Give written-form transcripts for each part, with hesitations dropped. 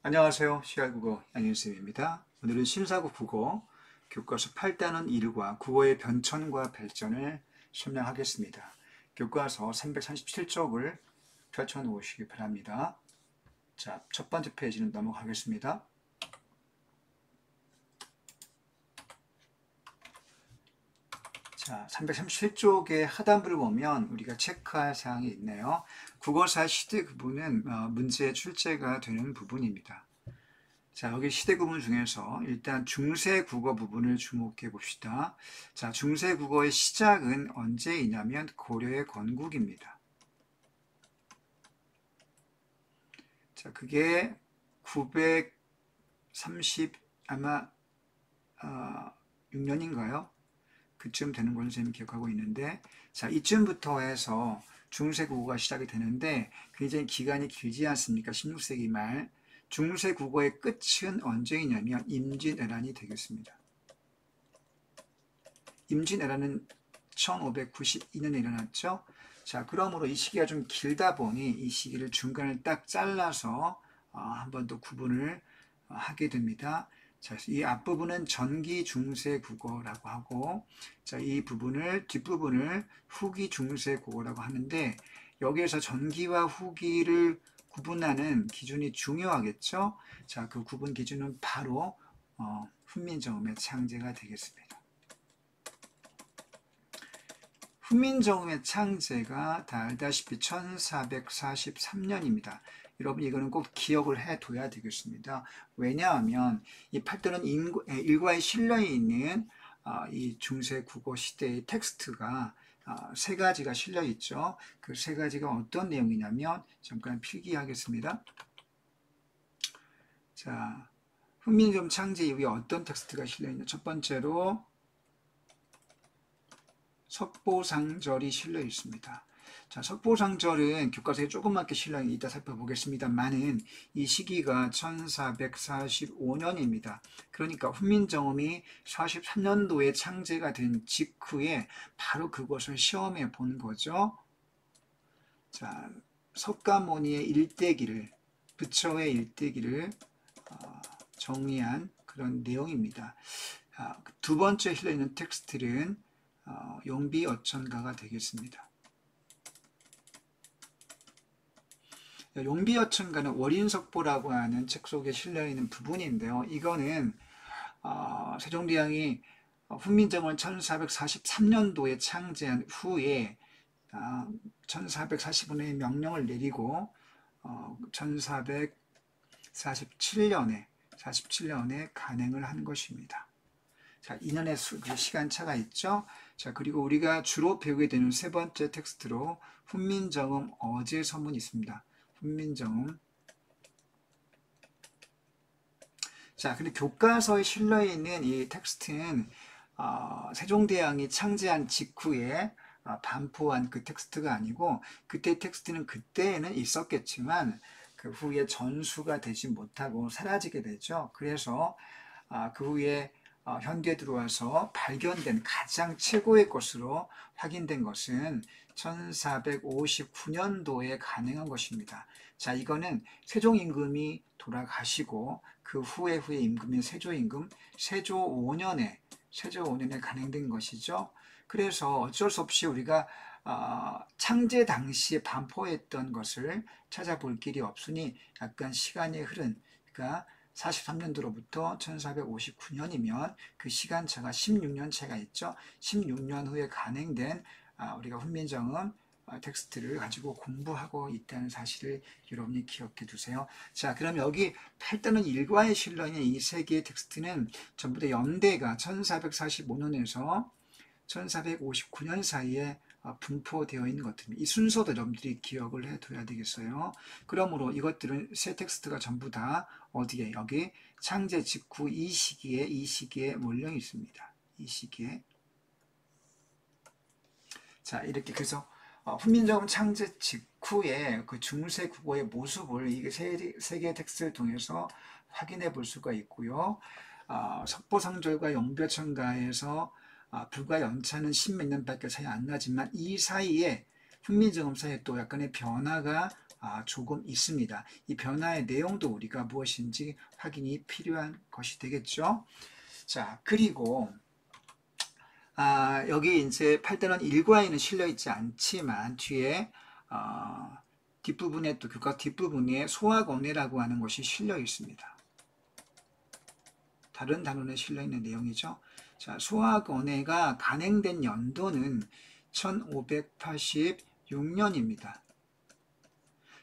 안녕하세요. 시알국어 양일쌤입니다. 오늘은 신사국 국어 교과서 8단원 1과 국어의 변천과 발전을 설명하겠습니다. 교과서 337쪽을 펼쳐놓으시기 바랍니다. 자, 첫 번째 페이지는 넘어가겠습니다. 자, 337쪽의 하단부를 보면 우리가 체크할 사항이 있네요. 국어사 시대 구분은 문제 출제가 되는 부분입니다. 자, 여기 시대 구분 중에서 일단 중세 국어 부분을 주목해 봅시다. 자, 중세 국어의 시작은 언제이냐면 고려의 건국입니다. 자, 그게 930 아마 6년인가요? 그쯤 되는 걸로 저는 기억하고 있는데, 자, 이쯤부터 해서 중세 국어가 시작이 되는데 굉장히 기간이 길지 않습니까? 16세기 말. 중세 국어의 끝은 언제이냐면 임진왜란이 되겠습니다. 임진왜란은 1592년에 일어났죠. 자, 그러므로 이 시기가 좀 길다 보니 이 시기를 중간을 딱 잘라서 한 번 더 구분을 하게 됩니다. 자, 이 앞부분은 전기 중세 국어라고 하고, 자, 이 부분을 뒷부분을 후기 중세 국어라고 하는데, 여기에서 전기와 후기를 구분하는 기준이 중요하겠죠. 자, 그 구분 기준은 바로 훈민정음의 창제가 되겠습니다. 훈민정음의 창제가 다 알다시피 1443년입니다. 여러분 이거는 꼭 기억을 해둬야 되겠습니다. 왜냐하면 이 팔도는 일과에 실려 있는 이 중세 국어 시대의 텍스트가 세 가지가 실려 있죠. 그 세 가지가 어떤 내용이냐면 잠깐 필기하겠습니다. 자, 훈민정음 창제 이후에 어떤 텍스트가 실려 있냐? 첫 번째로 석보상절이 실려 있습니다. 자, 석보상절은 교과서에 조그맣게 실려 있는 이따 살펴보겠습니다만은 이 시기가 1445년입니다. 그러니까 훈민정음이 43년도에 창제가 된 직후에 바로 그것을 시험해 본 거죠. 자, 석가모니의 일대기를 부처의 일대기를 정리한 그런 내용입니다. 두 번째 실려 있는 텍스트는 용비어천가가 되겠습니다. 용비어천가는 월인석보라고 하는 책 속에 실려있는 부분인데요. 이거는 세종대왕이 훈민정음을 1443년도에 창제한 후에 1445년에 명령을 내리고 1447년에 간행을 한 것입니다. 자, 2년의 시간차가 있죠. 자, 그리고 우리가 주로 배우게 되는 세 번째 텍스트로 훈민정음 어제서문이 있습니다. 훈민정음. 자, 근데 교과서에 실려 있는 이 텍스트는 세종대왕이 창제한 직후에 반포한 그 텍스트가 아니고, 그때 텍스트는 그때에는 있었겠지만 그 후에 전수가 되지 못하고 사라지게 되죠. 그래서 그 후에 현대에 들어와서 발견된 가장 최고의 것으로 확인된 것은 1459년도에 가능한 것입니다. 자, 이거는 세종 임금이 돌아가시고 그 후에 임금인 세조 임금 세조 5년에 간행된 것이죠. 그래서 어쩔 수 없이 우리가 창제 당시에 반포했던 것을 찾아볼 길이 없으니 약간 시간이 흐른, 그러니까 43년도로부터 1459년이면 그 시간차가 16년 차가 있죠. 16년 후에 간행된 우리가 훈민정음 텍스트를 가지고 공부하고 있다는 사실을 여러분이 기억해 두세요. 자, 그럼 여기 8단원 1과에 실려 있는 이 세 개의 텍스트는 전부 다 연대가 1445년에서 1459년 사이에 분포되어 있는 것들입니다. 이 순서도 여러분들이 기억을 해둬야 되겠어요. 그러므로 이것들은 세 텍스트가 전부 다 어디에? 여기 창제 직후 이 시기에 몰려 있습니다. 이 시기에. 자, 이렇게 그래서 훈민정음 창제 직후에 그 중세 국어의 모습을 이 세 개의 텍스트를 통해서 확인해 볼 수가 있고요. 석보상절과 용벼천가에서 불과 연차는 십몇 년밖에 차이 안 나지만 이 사이에 훈민정음 사이에 또 약간의 변화가 조금 있습니다. 이 변화의 내용도 우리가 무엇인지 확인이 필요한 것이 되겠죠. 자, 그리고 여기 이제 8단원 일과에는 실려 있지 않지만 뒤에 뒷부분에 또 교과 뒷부분에 소학원회라고 하는 것이 실려 있습니다. 다른 단원에 실려 있는 내용이죠. 자, 소학원회가 간행된 연도는 1586년입니다.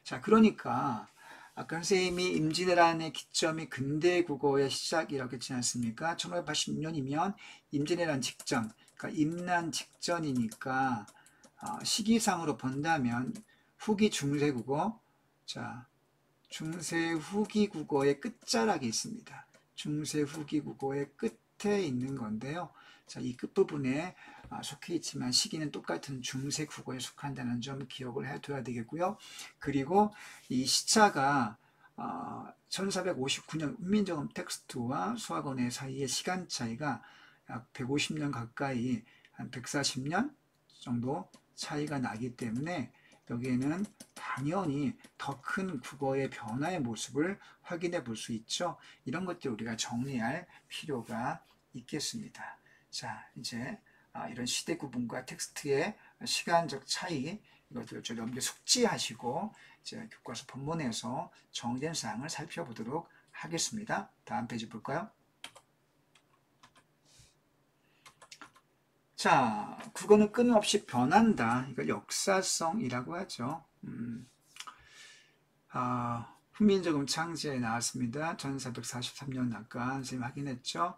자, 그러니까 아까 선생님이 임진왜란의 기점이 근대국어의 시작이라고 했지 않습니까? 1586년이면 임진왜란 직전, 그러니까 임난 직전이니까 시기상으로 본다면 후기 중세국어, 자, 중세 후기 국어의 끝자락이 있습니다. 중세 후기 국어의 끝에 있는 건데요. 자, 이 끝부분에 속해 있지만 시기는 똑같은 중세 국어에 속한다는 점 기억을 해둬야 되겠고요. 그리고 이 시차가 1459년 훈민정음 텍스트와 수학원의 사이의 시간 차이가 약 150년 가까이 한 140년 정도 차이가 나기 때문에 여기에는 당연히 더 큰 국어의 변화의 모습을 확인해 볼 수 있죠. 이런 것들 우리가 정리할 필요가 있겠습니다. 자, 이제 이런 시대 구분과 텍스트의 시간적 차이 이것들을 좀 여러분들 숙지하시고 이제 교과서 본문에서 정리된 사항을 살펴보도록 하겠습니다. 다음 페이지 볼까요? 자, 국어는 끊임없이 변한다. 이걸 역사성이라고 하죠. 훈민정음 창제에 나왔습니다. 1443년 아까 선생님 확인했죠.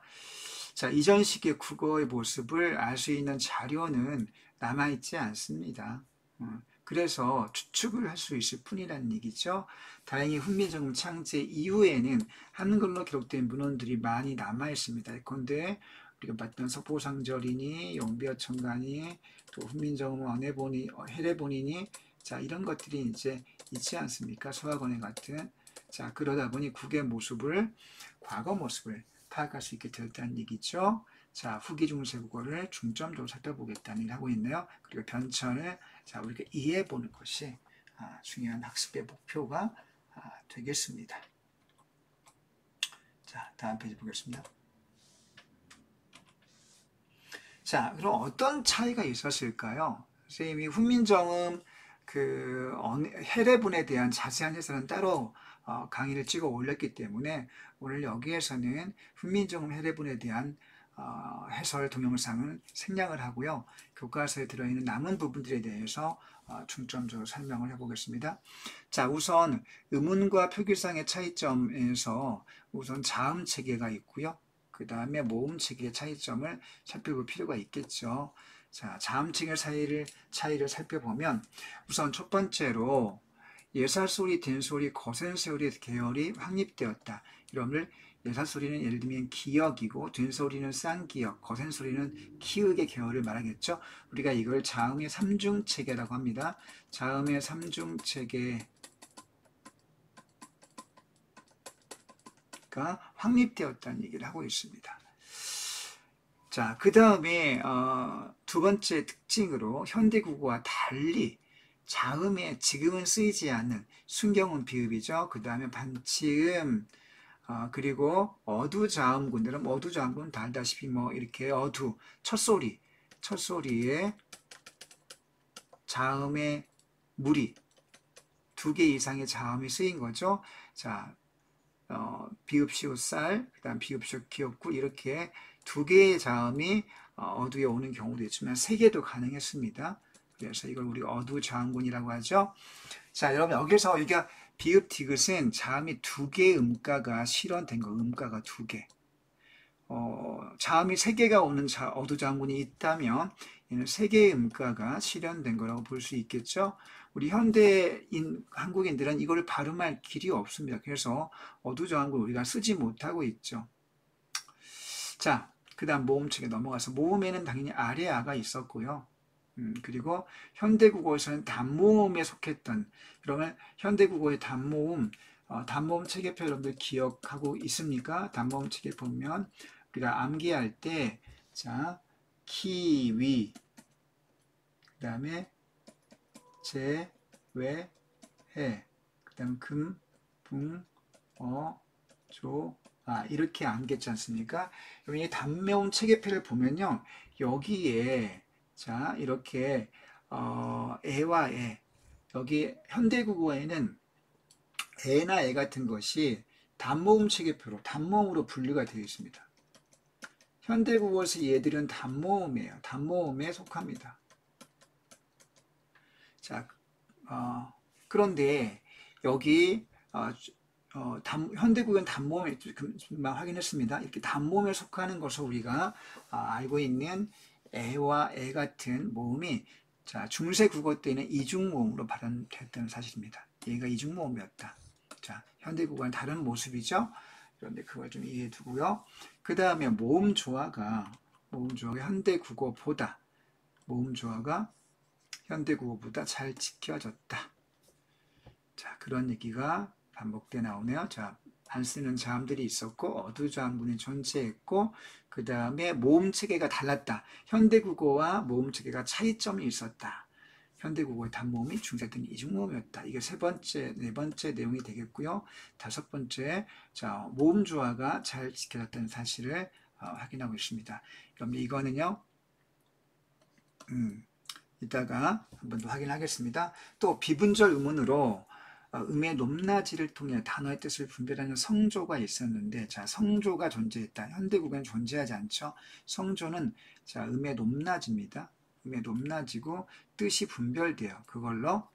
자, 이전 시기의 국어의 모습을 알 수 있는 자료는 남아있지 않습니다. 그래서 추측을 할 수 있을 뿐이라는 얘기죠. 다행히 훈민정음 창제 이후에는 한글로 기록된 문헌들이 많이 남아있습니다. 그런데 우리가 봤던 석보상절이니 용비어천가니 또 훈민정음 해례본이니 자, 이런 것들이 이제 있지 않습니까? 소학원의 같은. 자, 그러다 보니 국의 모습을, 과거 모습을 파악할 수 있게 되었다는 얘기죠. 자, 후기 중세 국어를 중점적으로 살펴보겠다는 얘기를 하고 있네요. 그리고 변천을 자, 우리가 이해해 보는 것이 중요한 학습의 목표가 되겠습니다. 자, 다음 페이지 보겠습니다. 자, 그럼 어떤 차이가 있었을까요? 선생님이 훈민정음 해례본에 대한 자세한 해설은 따로 강의를 찍어 올렸기 때문에 오늘 여기에서는 훈민정음 해례본에 대한 해설 동영상을 생략을 하고요. 교과서에 들어있는 남은 부분들에 대해서 중점적으로 설명을 해보겠습니다. 자, 우선 음운과 표기상의 차이점에서 우선 자음 체계가 있고요. 그 다음에 모음 체계의 차이점을 살펴볼 필요가 있겠죠. 자, 자음 체계 차이를 살펴보면 우선 첫 번째로 예사소리, 된소리, 거센소리 계열이 확립되었다. 여러분들 예사소리는 예를 들면 기역이고 된소리는 쌍기역, 거센소리는 키읔의 계열을 말하겠죠. 우리가 이걸 자음의 삼중체계라고 합니다. 자음의 삼중체계 확립되었다는 얘기를 하고 있습니다. 자, 그 다음에 두 번째 특징으로 현대국어와 달리 자음에 지금은 쓰이지 않는 순경음 비읍이죠. 그 다음에 반치음, 그리고 어두자음군들은 어두자음군 다 알다시피 뭐 이렇게 첫소리에 자음의 무리 2개 이상의 자음이 쓰인 거죠. 자, 비읍, 시옷, 쌀, 그 다음 비읍, 시옷, 기역구 이렇게 2개의 자음이 어두에 오는 경우도 있지만 3개도 가능했습니다. 그래서 이걸 우리 어두자음군이라고 하죠. 자, 여러분 여기서 여기가 비읍, 디귿은 자음이 2개의 음가가 실현된 거, 음가가 2개. 자음이 3개가 오는 어두자음군이 있다면 얘는 3개의 음가가 실현된 거라고 볼 수 있겠죠. 우리 현대인 한국인들은 이걸 발음할 길이 없습니다. 그래서 어두자음군 우리가 쓰지 못하고 있죠. 자, 그 다음 모음책에 넘어가서 모음에는 당연히 아래아가 있었고요. 그리고 현대국어에서는 단모음에 속했던, 그러면 현대국어의 단모음 체계표 여러분들 기억하고 있습니까? 단모음 체계 보면 우리가 암기할 때, 자, 키위, 그 다음에 제, 왜, 해, 그다음 금, 붕, 조, 이렇게 안겠지 않습니까? 여기 단모음 체계표를 보면요. 여기에 자 이렇게 애와 애 여기 현대국어에는 애나 애 같은 것이 단모음 체계표로 단모음으로 분류가 되어 있습니다. 현대국어에서 얘들은 단모음이에요. 단모음에 속합니다. 자, 그런데 여기 현대국어는 단모음에 금방 확인했습니다. 이렇게 단모음에 속하는 것을 우리가 알고 있는 애와 애 같은 모음이 자 중세 국어 때는 이중모음으로 발현됐다는 사실입니다. 얘가 이중모음이었다. 자 현대국어는 다른 모습이죠. 그런데 그걸 좀 이해해 두고요. 그 다음에 모음 조화가 현대국어보다 잘 지켜졌다. 자, 그런 얘기가 반복돼 나오네요. 자, 안 쓰는 자음들이 있었고 어두자음군이 존재했고 그 다음에 모음 체계가 달랐다. 현대국어와 모음 체계가 차이점이 있었다. 현대국어의 단모음이 중세 때는 이중모음이었다. 이게 네 번째 내용이 되겠고요. 다섯 번째, 자, 모음 조화가 잘 지켜졌다는 사실을 확인하고 있습니다. 그럼 이거는요. 이따가 한 번 더 확인하겠습니다. 또 비분절 의문으로 음의 높낮이를 통해 단어의 뜻을 분별하는 성조가 있었는데, 자, 성조가 존재했다. 현대국어는 존재하지 않죠. 성조는 자, 음의 높낮이입니다. 음의 높낮이고 뜻이 분별돼요. 그걸로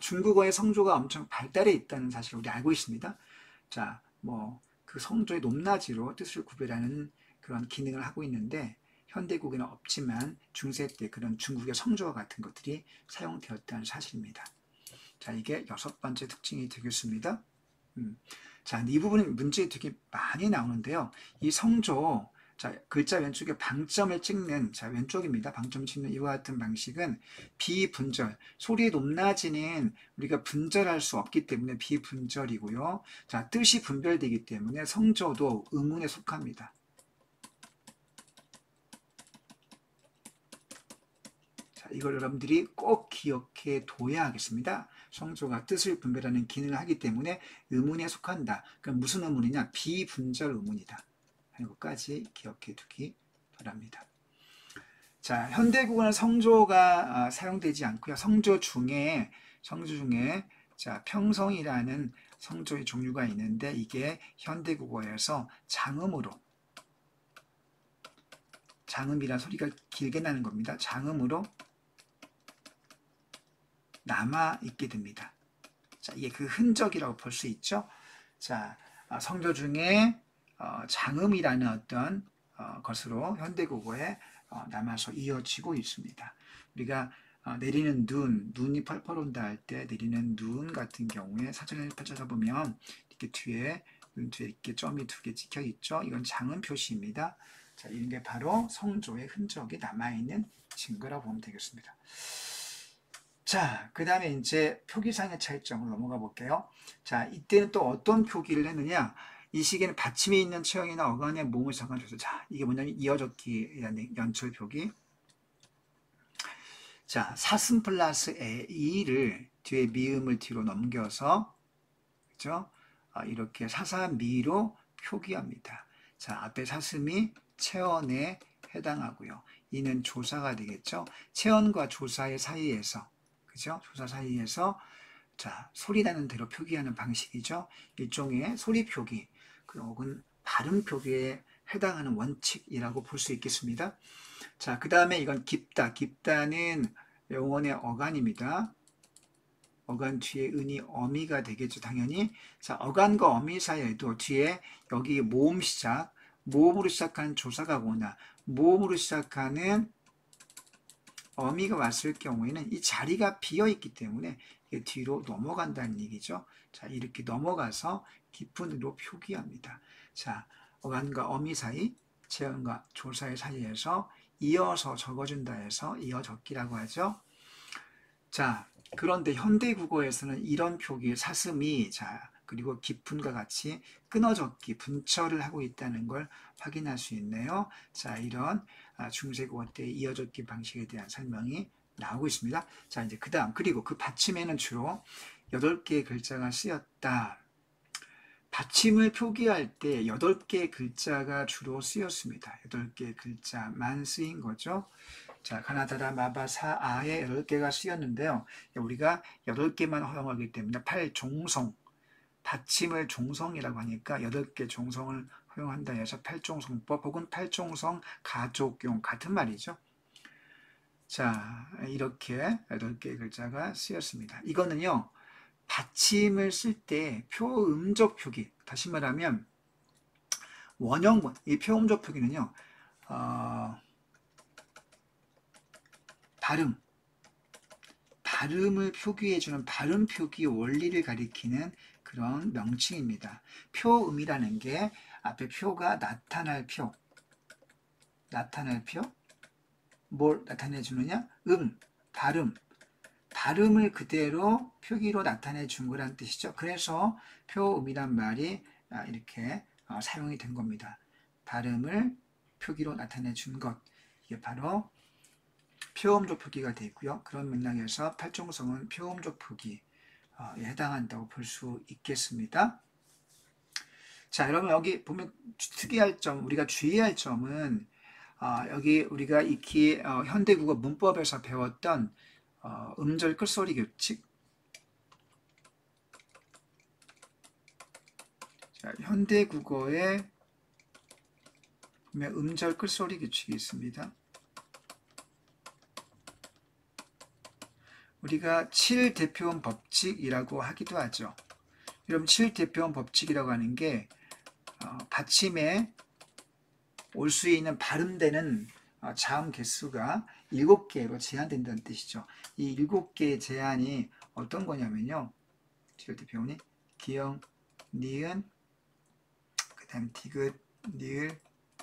중국어의 성조가 엄청 발달해 있다는 사실을 우리 알고 있습니다. 자, 뭐 그 성조의 높낮이로 뜻을 구별하는 그런 기능을 하고 있는데 현대국에는 없지만 중세 때 그런 중국의 성조와 같은 것들이 사용되었다는 사실입니다. 자, 이게 여섯 번째 특징이 되겠습니다. 자, 이 부분은 문제에 되게 많이 나오는데요. 이 성조, 자, 글자 왼쪽에 방점을 찍는, 자, 왼쪽입니다. 방점 찍는 이와 같은 방식은 비분절, 소리의 높낮이는 우리가 분절할 수 없기 때문에 비분절이고요. 자, 뜻이 분별되기 때문에 성조도 의문에 속합니다. 자, 이걸 여러분들이 꼭 기억해 둬야 하겠습니다. 성조가 뜻을 분별하는 기능을 하기 때문에 의문에 속한다. 그럼 무슨 의문이냐? 비분절 의문이다. 하는 것까지 기억해 두기 바랍니다. 자, 현대국어는 성조가 사용되지 않고요. 성조 중에 자, 평성이라는 성조의 종류가 있는데 이게 현대국어에서 장음이란 소리가 길게 나는 겁니다. 장음으로 남아있게 됩니다. 자, 이게 그 흔적이라고 볼 수 있죠. 자, 성조 중에 장음이라는 어떤 것으로 현대국어에 남아서 이어지고 있습니다. 우리가 내리는 눈이 펄펄 온다 할 때 내리는 눈 같은 경우에 사전을 펼쳐서 보면 이렇게 눈 뒤에 이렇게 점이 두 개 찍혀 있죠. 이건 장음 표시입니다. 자, 이런 게 바로 성조의 흔적이 남아있는 증거라고 보면 되겠습니다. 자, 그 다음에 이제 표기상의 차이점으로 넘어가 볼게요. 자, 이때는 또 어떤 표기를 했느냐? 이 시기에는 받침이 있는 체형이나 어간의 모음을 상관줘서, 자, 이게 뭐냐면 이어적기라는 연출 표기. 자, 사슴 플러스 이를 뒤에 미음을 뒤로 넘겨서, 그죠? 이렇게 사사미로 표기합니다. 자, 앞에 사슴이 체언에 해당하고요. 이는 조사가 되겠죠. 체언과 조사의 사이에서, 그죠? 조사 사이에서 자, 소리 나는 대로 표기하는 방식이죠. 일종의 소리 표기, 혹은 발음 표기에 해당하는 원칙이라고 볼 수 있겠습니다. 자, 그 다음에 이건 깊다. 깊다는 영어의 어간입니다. 어간 뒤에 은이 어미가 되겠죠, 당연히. 자, 어간과 어미 사이에도 뒤에 여기 모음 시작, 모음으로 시작한 조사가 오나, 모음으로 시작하는 어미가 왔을 경우에는 이 자리가 비어 있기 때문에 이게 뒤로 넘어간다는 얘기죠. 자, 이렇게 넘어가서 깊은 으로 표기합니다. 자, 어간과 어미 사이, 체언과 조사의 사이에서 이어서 적어준다 해서 이어적기라고 하죠. 자, 그런데 현대국어에서는 이런 표기, 사슴이, 자, 그리고 깊은과 같이 끊어적기, 분철을 하고 있다는 걸 확인할 수 있네요. 자, 이런 중세국어 때 이어적기 방식에 대한 설명이 나오고 있습니다. 자, 이제 그 다음, 그리고 그 받침에는 주로 8개의 글자가 쓰였다. 받침을 표기할 때 8개의 글자가 주로 쓰였습니다. 8개의 글자만 쓰인 거죠. 자, 가나다라, 마바사, 아에 8개가 쓰였는데요. 우리가 8개만 허용하기 때문에 8종성, 받침을 종성이라고 하니까 8개 종성을 허용한다 해서 8종성법 혹은 8종성 가족용 같은 말이죠. 자, 이렇게 8개의 글자가 쓰였습니다. 이거는요, 받침을 쓸 때 표음적 표기, 다시 말하면 원형문, 이 표음적 표기는요, 발음을 표기해주는 발음 표기 원리를 가리키는 그런 명칭입니다. 표음이라는 게 앞에 표가 나타날 표, 뭘 나타내 주느냐? 발음을 그대로 표기로 나타내 준 거란 뜻이죠. 그래서 표음이란 말이 이렇게 사용이 된 겁니다. 발음을 표기로 나타내 준 것, 이게 바로 표음적 표기가 되어 있고요. 그런 맥락에서 팔종성은 표음적 표기에 해당한다고 볼 수 있겠습니다. 자, 여러분 여기 보면 특이할 점, 우리가 주의할 점은 여기 우리가 익히 현대국어 문법에서 배웠던 음절 끝소리 규칙. 자, 현대국어에 보면 음절 끝소리 규칙이 있습니다. 우리가 7대표원 법칙이라고 하기도 하죠. 여러분 7대표원 법칙이라고 하는 게 받침에 올 수 있는 발음되는 자음 개수가 7개로 제한된다는 뜻이죠. 이 7개의 제한이 어떤 거냐면요. 7대표원이 기역, 니은, 그 다음에 디귿, 니을,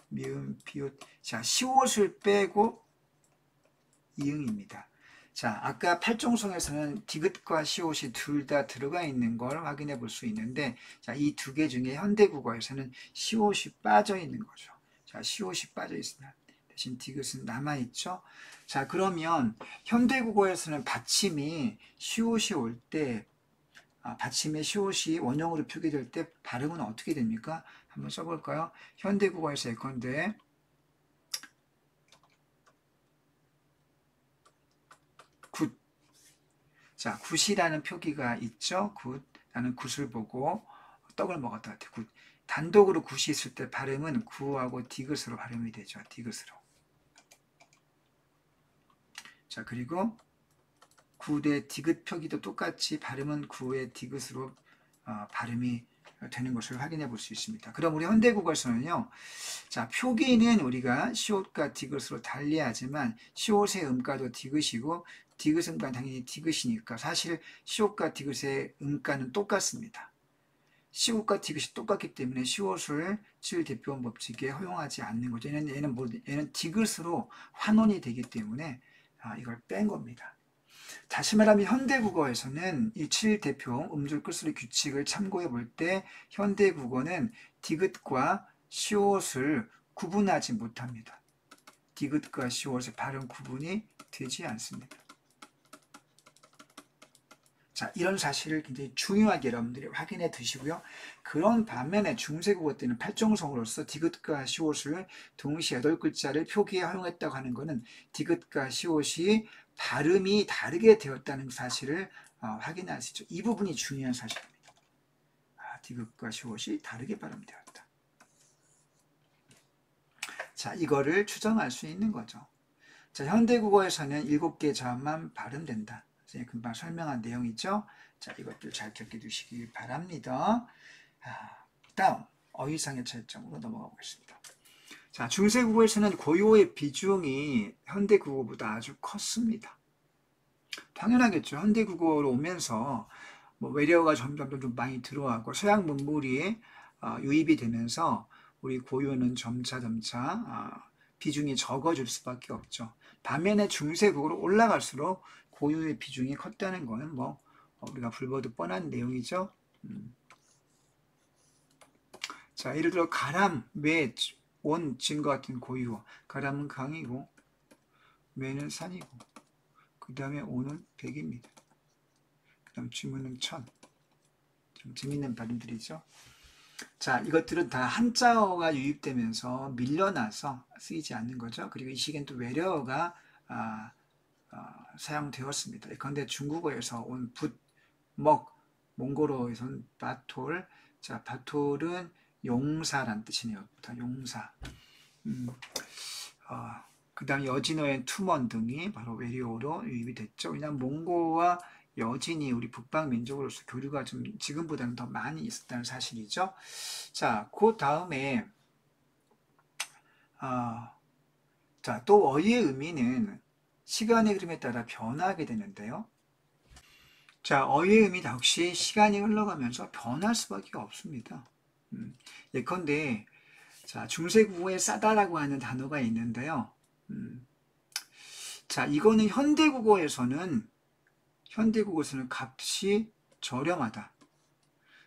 미음, 비옷. 자, 시옷을 빼고 이응입니다. 자, 아까 팔종성에서는 디귿과 시옷이 둘 다 들어가 있는 걸 확인해 볼 수 있는데, 자, 이 두 개 중에 현대국어에서는 시옷이 빠져 있는 거죠. 자, 시옷이 빠져 있습니다. 대신 디귿은 남아 있죠. 자, 그러면 현대국어에서는 받침이 시옷이 올 때, 받침의 시옷이 원형으로 표기될 때 발음은 어떻게 됩니까? 한번 써볼까요? 현대국어에서 예컨대 굿. 자, 굿이라는 표기가 있죠. 굿. 나는 굿을 보고 떡을 먹었다. 굿. 단독으로 굿이 있을 때 발음은 구하고 디귿으로 발음이 되죠. 디귿으로. 자, 그리고 굿의 디귿 표기도 똑같이 발음은 구의 디귿으로 발음이 되는 것을 확인해 볼 수 있습니다. 그럼 우리 현대국어에서는요, 자, 표기는 우리가 시옷과 디귿으로 달리하지만 시옷의 음가도 디귿이고 디귿 음가는 당연히 디귿이니까 사실 시옷과 디귿의 음가는 똑같습니다. 시옷과 디귿이 똑같기 때문에 시옷을 7대표원 법칙에 허용하지 않는 거죠. 얘는 디귿으로 환원이 되기 때문에 이걸 뺀 겁니다. 다시 말하면 현대국어에서는 이 7대표 음절 끝소리 규칙을 참고해 볼 때 현대국어는 디귿과 시옷을 구분하지 못합니다. 디귿과 시옷의 발음 구분이 되지 않습니다. 자, 이런 사실을 굉장히 중요하게 여러분들이 확인해 두시고요. 그런 반면에 중세국어 때는 팔종성으로서 디귿과 시옷을 동시에 8글자를 표기에 허용했다고 하는 것은 디귿과 시옷이 발음이 다르게 되었다는 사실을 확인하시죠. 이 부분이 중요한 사실입니다. 디귿과 시옷이 다르게 발음되었다. 자, 이거를 추정할 수 있는 거죠. 자, 현대국어에서는 7개 자음만 발음된다. 금방 설명한 내용이죠. 자, 이것들 잘 기억해 두시기 바랍니다. 다음 어휘상의 차이점으로 넘어가 보겠습니다. 자, 중세국어에서는 고유어의 비중이 현대국어보다 아주 컸습니다. 당연하겠죠. 현대국어로 오면서 외래어가 점점 좀 많이 들어가고 서양 문물이 유입이 되면서 우리 고유어는 점차 비중이 적어질 수밖에 없죠. 반면에 중세국어로 올라갈수록 고유의 비중이 컸다는 것은 우리가 불보듯 뻔한 내용이죠. 자, 예를 들어 가람, 매, 온, 진과 같은 고유어. 가람은 강이고 매는 산이고 그 다음에 온은 백입니다. 그다음 주문은 천. 좀 재밌는 발음들이죠. 자, 이것들은 다 한자어가 유입되면서 밀려나서 쓰이지 않는 거죠. 그리고 이 시기엔 또 외래어가 사용되었습니다. 그런데 중국어에서 온 붓, 먹, 몽골어에서는 바톨. 자, 바톨은 용사란 뜻이네요. 용사. 그 다음 여진어엔 투먼 등이 바로 외래어로 유입이 됐죠. 왜냐하면 몽고와 여진이 우리 북방 민족으로서 교류가 좀 지금보다는 더 많이 있었다는 사실이죠. 자, 그 다음에 자, 또 어휘의 의미는 시간의 흐름에 따라 변하게 되는데요. 자, 어휘의 의미 역시 시간이 흘러가면서 변할 수밖에 없습니다. 예컨대 자, 중세국어에 싸다라고 하는 단어가 있는데요. 자, 이거는 현대국어에서는 값이 저렴하다.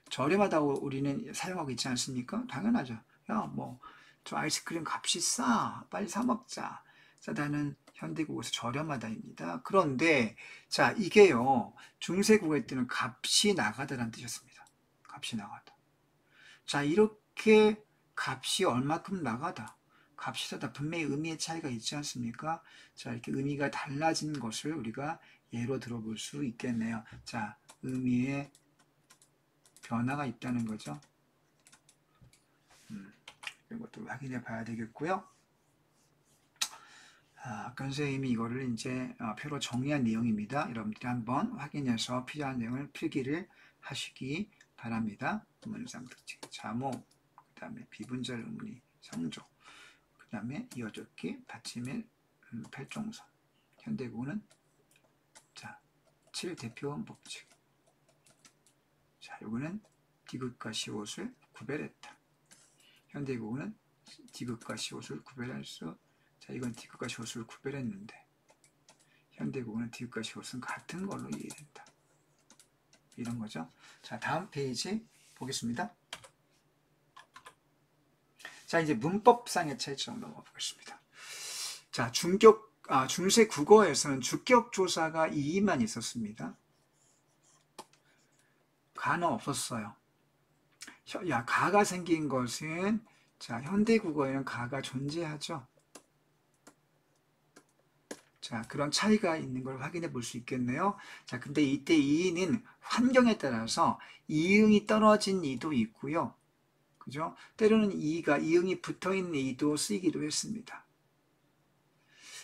저렴하다고 우리는 사용하고 있지 않습니까? 당연하죠. 야, 뭐, 저 아이스크림 값이 싸. 빨리 사 먹자. 싸다는 현대국어에서 저렴하다입니다. 그런데, 자, 이게요, 중세국어에 때는 값이 나가다라는 뜻이었습니다. 값이 나가다. 자, 이렇게 값이 얼마큼 나가다. 값이 싸다. 분명히 의미의 차이가 있지 않습니까? 자, 이렇게 의미가 달라진 것을 우리가 예로 들어볼 수 있겠네요. 자, 의미의 변화가 있다는 거죠. 이것도 확인해 봐야 되겠고요. 아까 선생님이 이거를 이제 표로 정리한 내용입니다. 여러분들이 한번 확인해서 필요한 내용을 필기를 하시기 바랍니다. 문상 특징, 자모, 그 다음에 비분절 의문의, 성조, 그 다음에 이어줬기, 받침의 필종선. 현대국어는 자, 7대표 법칙. 자, 요거는 디귿과 시옷을 구별했다. 현대국어는 디귿과 시옷을 구별할 수, 자, 이건 디귿과 시옷을 구별했는데, 현대국어는 디귿과 시옷은 같은 걸로 이해된다. 이런 거죠. 자, 다음 페이지 보겠습니다. 자, 이제 문법상의 차이점 넘어가보겠습니다. 자, 중세 국어에서는 주격조사가 2만 있었습니다. 가는 없었어요. 야, 가가 생긴 것은 자, 현대 국어에는 가가 존재하죠. 자, 그런 차이가 있는 걸 확인해 볼 수 있겠네요. 자, 근데 이때 이는 환경에 따라서 이응이 떨어진 이도 있고요. 그죠? 때로는 이응이 붙어 있는 이도 쓰이기도 했습니다.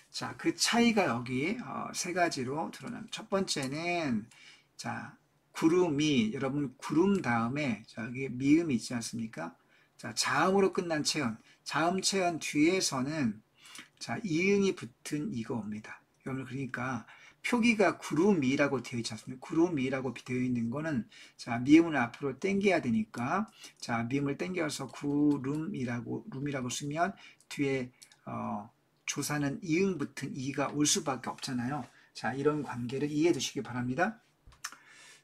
자, 그 차이가 여기 세 가지로 드러납니다. 첫 번째는 자, 구름이, 여러분 구름 다음에 여기 미음이 있지 않습니까? 자, 자음으로 끝난 체언, 자음 체언 뒤에서는 자, 이응이 붙은 이가 옵니다. 여러분 그러니까 표기가 구름이라고 되어 있지 않습니까? 구름이라고 되어 있는 거는 자, 미음을 앞으로 당겨야 되니까 자, 미음을 당겨서 룸이라고 쓰면 뒤에 조사는 이응 붙은 이가 올 수밖에 없잖아요. 자, 이런 관계를 이해해 두시기 바랍니다.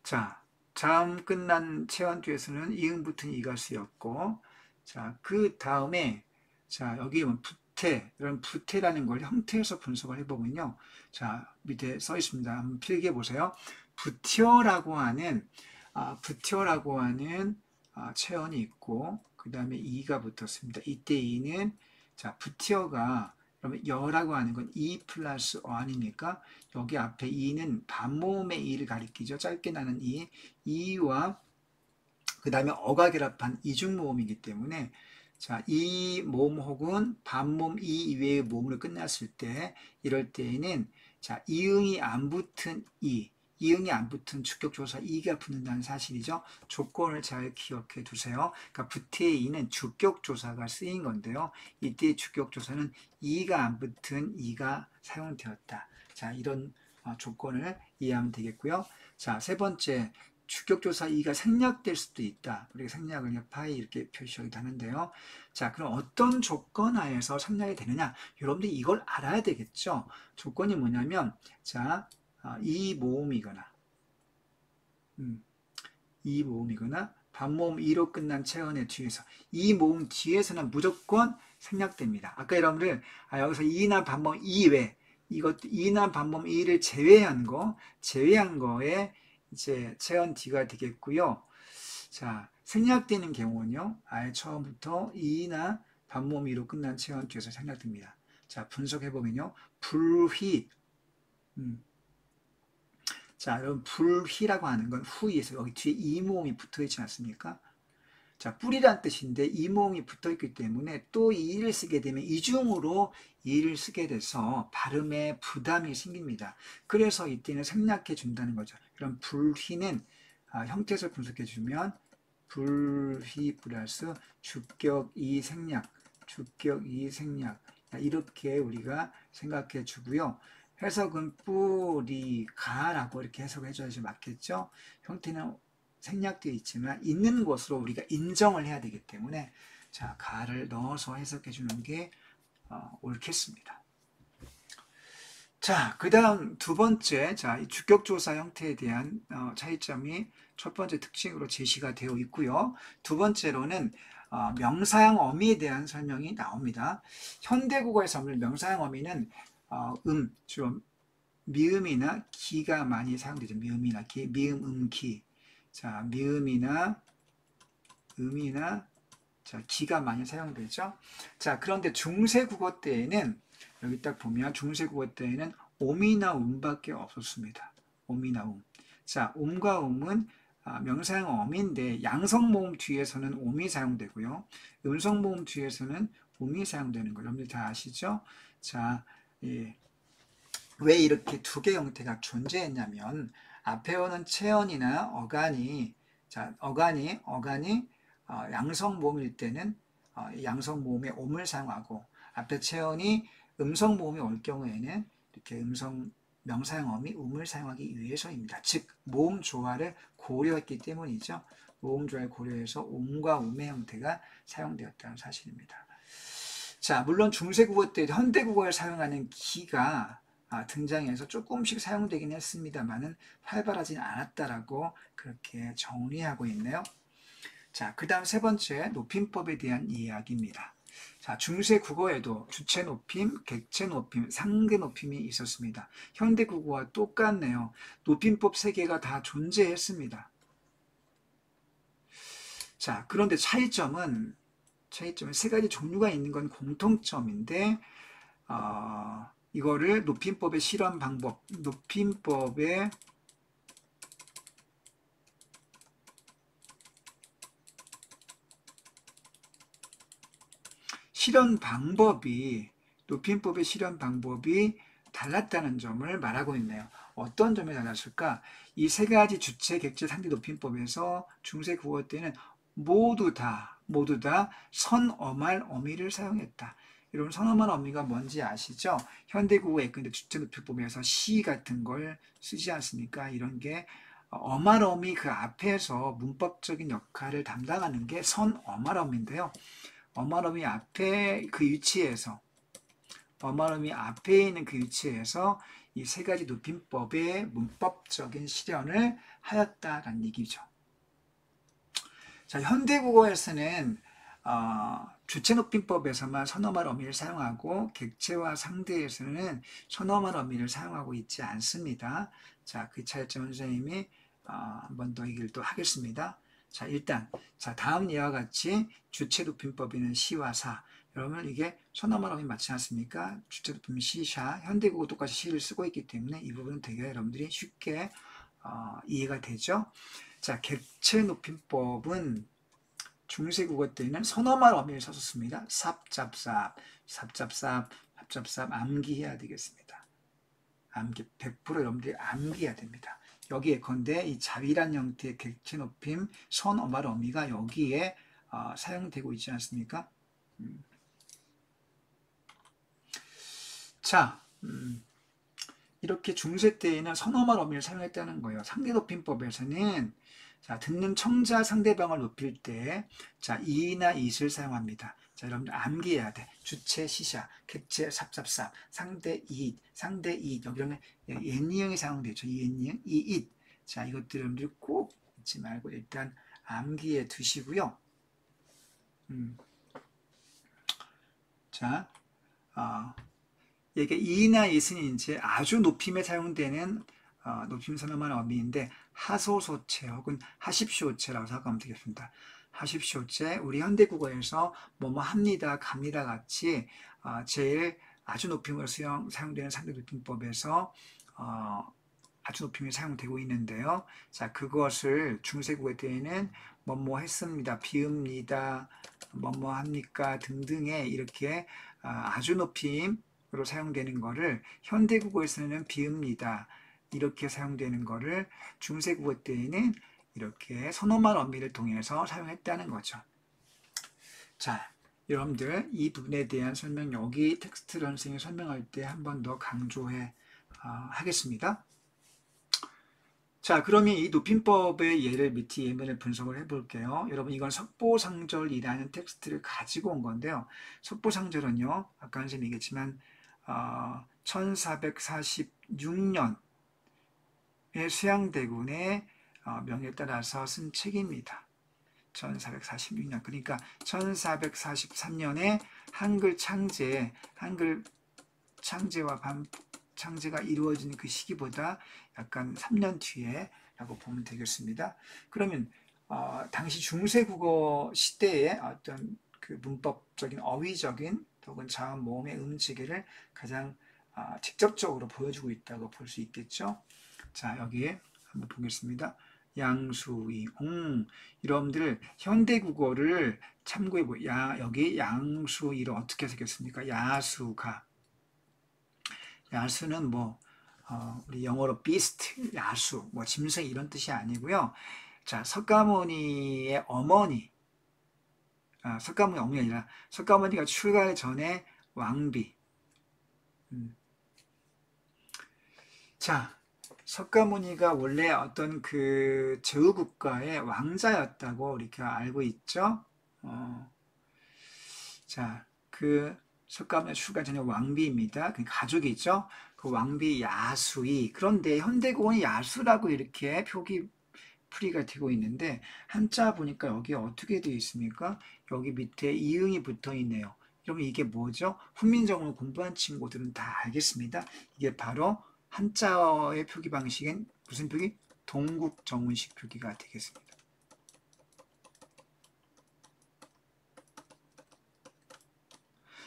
자, 자음 끝난 체언 뒤에서는 이응 붙은 이가 쓰였고, 자, 그 다음에, 자, 여기 부태, 이런 부태라는 걸 형태에서 분석을 해보면요. 자, 밑에 써 있습니다. 한번 필기해 보세요. 부티어라고 하는 체언이 있고, 그 다음에 이가 붙었습니다. 이때 이는, 자, 부티어가 그러면 여라고 하는 건 2 플러스 1이니까 여기 앞에 2는 반모음의 2를 가리키죠. 짧게 나는 2와 그 다음에 어가 결합한 이중모음이기 때문에 자, 이 모음 혹은 반모음 2 이외의 모음으로 끝났을 때 이럴 때에는 자, 이응이 안 붙은 이응이 안 붙은 주격조사 이가 붙는다는 사실이죠. 조건을 잘 기억해 두세요. 그러니까 부태의 이는 주격조사가 쓰인 건데요. 이때 주격조사는 이가 안 붙은 이가 사용되었다. 자, 이런 조건을 이해하면 되겠고요. 자, 세 번째, 주격조사 이가 생략될 수도 있다. 우리가 생략을 파이 이렇게 표시하기도 하는데요. 자, 그럼 어떤 조건 하에서 생략이 되느냐? 여러분들이 이걸 알아야 되겠죠. 조건이 뭐냐면, 자, 이 모음이거나, 반모음 2로 끝난 체언의 뒤에서, 이 모음 뒤에서는 무조건 생략됩니다. 아까 여러분들, 여기서 이나 반모음 2 외, 이것, 이나 반모음 2를 제외한 거에 이제 체언 D가 되겠고요. 자, 생략되는 경우는요. 아예 처음부터 이나 반모음이로 끝난 체언 D에서 생략됩니다. 자, 분석해보면요. 불휘. 자, 여러분 불휘라고 하는 건 후에서 여기 뒤에 이모음이 붙어있지 않습니까? 자, 뿌리란 뜻인데 이모음이 붙어있기 때문에 또 이를 쓰게 되면 이중으로 이를 쓰게 돼서 발음에 부담이 생깁니다. 그래서 이때는 생략해 준다는 거죠. 그럼 불휘는 형태에서 분석해 주면 불휘 플러스 주격 이 생략, 주격 이 생략 이렇게 우리가 생각해 주고요. 해석은 뿌리가라고 이렇게 해석해 줘야지 맞겠죠. 형태는 생략되어 있지만 있는 것으로 우리가 인정을 해야 되기 때문에 자, 가를 넣어서 해석해 주는 게 옳겠습니다. 자, 그 다음 두 번째, 자, 이 주격조사 형태에 대한 차이점이 첫 번째 특징으로 제시가 되어 있고요. 두 번째로는 명사형 어미에 대한 설명이 나옵니다. 현대국어에서 명사형 어미는 주로 미음이나 기가 많이 사용되죠. 미음이나 기, 미음, 기. 자, 미음이나 음이나 자, 기가 많이 사용되죠. 자, 그런데 중세국어 때에는 여기 딱 보면 중세국어 때에는 옴이나 음밖에 없었습니다. 옴이나 음. 자, 옴과 음은 명사형 어미인데 양성모음 뒤에서는 옴이 사용되고요. 음성모음 뒤에서는 음이 사용되는 거 여러분들 다 아시죠? 자, 예. 왜 이렇게 두 개 형태가 존재했냐면 앞에 오는 체언이나 어간이 자 어간이 양성모음일 때는 양성모음의 옴을 사용하고 앞에 체언이 음성모음이 올 경우에는 이렇게 명사형 어미 음을 사용하기 위해서입니다. 즉 모음 조화를 고려했기 때문이죠. 모음 조화를 고려해서 옴과 음의 형태가 사용되었다는 사실입니다. 자, 물론 중세국어 때 현대국어에 사용하는 기가 등장해서 조금씩 사용되긴 했습니다만은 활발하진 않았다라고 그렇게 정리하고 있네요. 자, 그 다음 세 번째 높임법에 대한 이야기입니다. 자, 중세 국어에도 주체 높임, 객체 높임, 상대 높임이 있었습니다. 현대 국어와 똑같네요. 높임법 세 개가 다 존재했습니다. 자, 그런데 차이점은 세 가지 종류가 있는 건 공통점인데 이거를 높임법의 실현 방법, 높임법의 실현 방법이 달랐다는 점을 말하고 있네요. 어떤 점이 달랐을까? 이 세 가지 주체, 객체, 상대 높임법에서 중세 국어 때는 모두 다 선어말 어미를 사용했다. 여러분 선어말 어미가 뭔지 아시죠? 현대국어에 근데 주체 높임법에서 시 같은 걸 쓰지 않습니까? 이런 게 어말 어미 그 앞에서 문법적인 역할을 담당하는 게 선어말 어미인데요. 어말 어미 앞에 그 위치에서 어말 앞에 있는 그 위치에서 이 세 가지 높임법의 문법적인 실현을 하였다라는 얘기죠. 자, 현대국어에서는 주체 높임법에서만 선어말 어미를 사용하고 객체와 상대에서는 선어말 어미를 사용하고 있지 않습니다. 자, 그 차이점 선생님이 한 번 더 얘기를 또 하겠습니다. 자, 일단 다음 예와 같이 주체 높임법에는 시와 사. 여러분 이게 선어말 어미 맞지 않습니까? 주체 높임 시샤. 현대국어 똑같이 시를 쓰고 있기 때문에 이 부분은 되게 여러분들이 쉽게 이해가 되죠. 자, 객체 높임법은 중세국어 때는 선어말 어미를 썼습니다. 삽잡삽, 암기해야 되겠습니다. 암기 100% 여러분들이 암기해야 됩니다. 여기에 건데 이 잡이란 형태의 객체 높임 선어말 어미가 여기에 사용되고 있지 않습니까? 자, 이렇게 중세 때에는 선어말 어미를 사용했다는 거예요. 상대 높임법에서는 자, 듣는 청자 상대방을 높일 때 자, 이나 it을 사용합니다. 자, 여러분들 암기해야 돼. 주체 시샤, 객체 삽삽삽, 상대 it, 여기 옛니형이 사용되죠. 옛니형, it. 자, 이것들 여러분들 꼭 잊지 말고 일단 암기해 두시고요. 자, 이게 이나 it은 이제 아주 높임에 사용되는 높임 선어말 어미인데 하소서체 혹은 하십시오체라고 생각하면 되겠습니다. 하십시오체, 우리 현대국어에서 뭐뭐 합니다, 갑니다 같이 제일 아주 높임으로 사용되는 상대 높임법에서 아주 높임이 사용되고 있는데요. 자, 그것을 중세국어 때에는 뭐뭐 했습니다, 비읍니다, 뭐뭐 합니까 등등의 이렇게 아주 높임으로 사용되는 거를 현대국어에서는 비읍니다 이렇게 사용되는 거를 중세국어 때에는 이렇게 선호말 어미를 통해서 사용했다는 거죠. 자, 여러분들 이 부분에 대한 설명 여기 텍스트 런싱을 설명할 때 한 번 더 강조해 하겠습니다. 자, 그러면 이 높임법의 예를 밑에 예문을 분석을 해볼게요. 여러분, 이건 석보상절이라는 텍스트를 가지고 온 건데요. 석보상절은요, 아까 선생님이 얘기했지만 1446년에 수양대군의 명에 따라서 쓴 책입니다. 1446년, 그러니까 1443년에 한글 창제와 창제가 이루어진 그 시기보다 약간 3년 뒤에 라고 보면 되겠습니다. 그러면 당시 중세국어 시대의 어떤 그 문법적인 어휘적인 혹은 자음 모음의 음체계를 가장 직접적으로 보여주고 있다고 볼 수 있겠죠. 자, 여기에 한번 보겠습니다. 양수이, 여러분들 현대국어를 참고해 여기 양수이를 어떻게 쓰겠습니까? 야수는 뭐 우리 영어로 beast, 야수, 뭐 짐승 이런 뜻이 아니고요. 자, 석가모니의 어머니, 석가모니 어머니 아니라 석가모니가 출가 전에 왕비. 자, 석가모니가 원래 어떤 그 제후국가의 왕자였다고 이렇게 알고 있죠. 자, 그 석가모니 출가 전에 왕비입니다. 그 가족이 있죠. 그 왕비 야수이. 그런데 현대국어는 야수라고 이렇게 풀이가 되고 있는데 한자 보니까 여기 어떻게 되어 있습니까? 여기 밑에 이응이 붙어 있네요. 여러분 이게 뭐죠? 훈민정음을 공부한 친구들은 다 알겠습니다. 이게 바로 한자어의 표기 방식은 무슨 표기? 동국정운식 표기가 되겠습니다.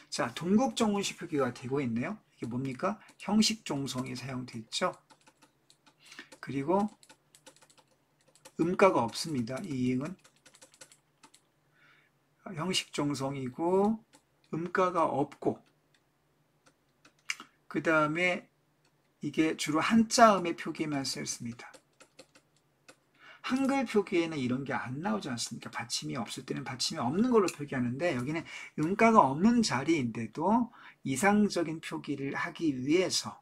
자, 동국정운식 표기가 되고 있네요. 이게 뭡니까? 형식종성이 사용됐죠. 그리고 음가가 없습니다. 이 이응은 형식종성이고 음가가 없고 그 다음에 이게 주로 한자음의 표기만 쓰였습니다. 한글 표기에는 이런 게 안 나오지 않습니까? 받침이 없을 때는 받침이 없는 걸로 표기하는데 여기는 음가가 없는 자리인데도 이상적인 표기를 하기 위해서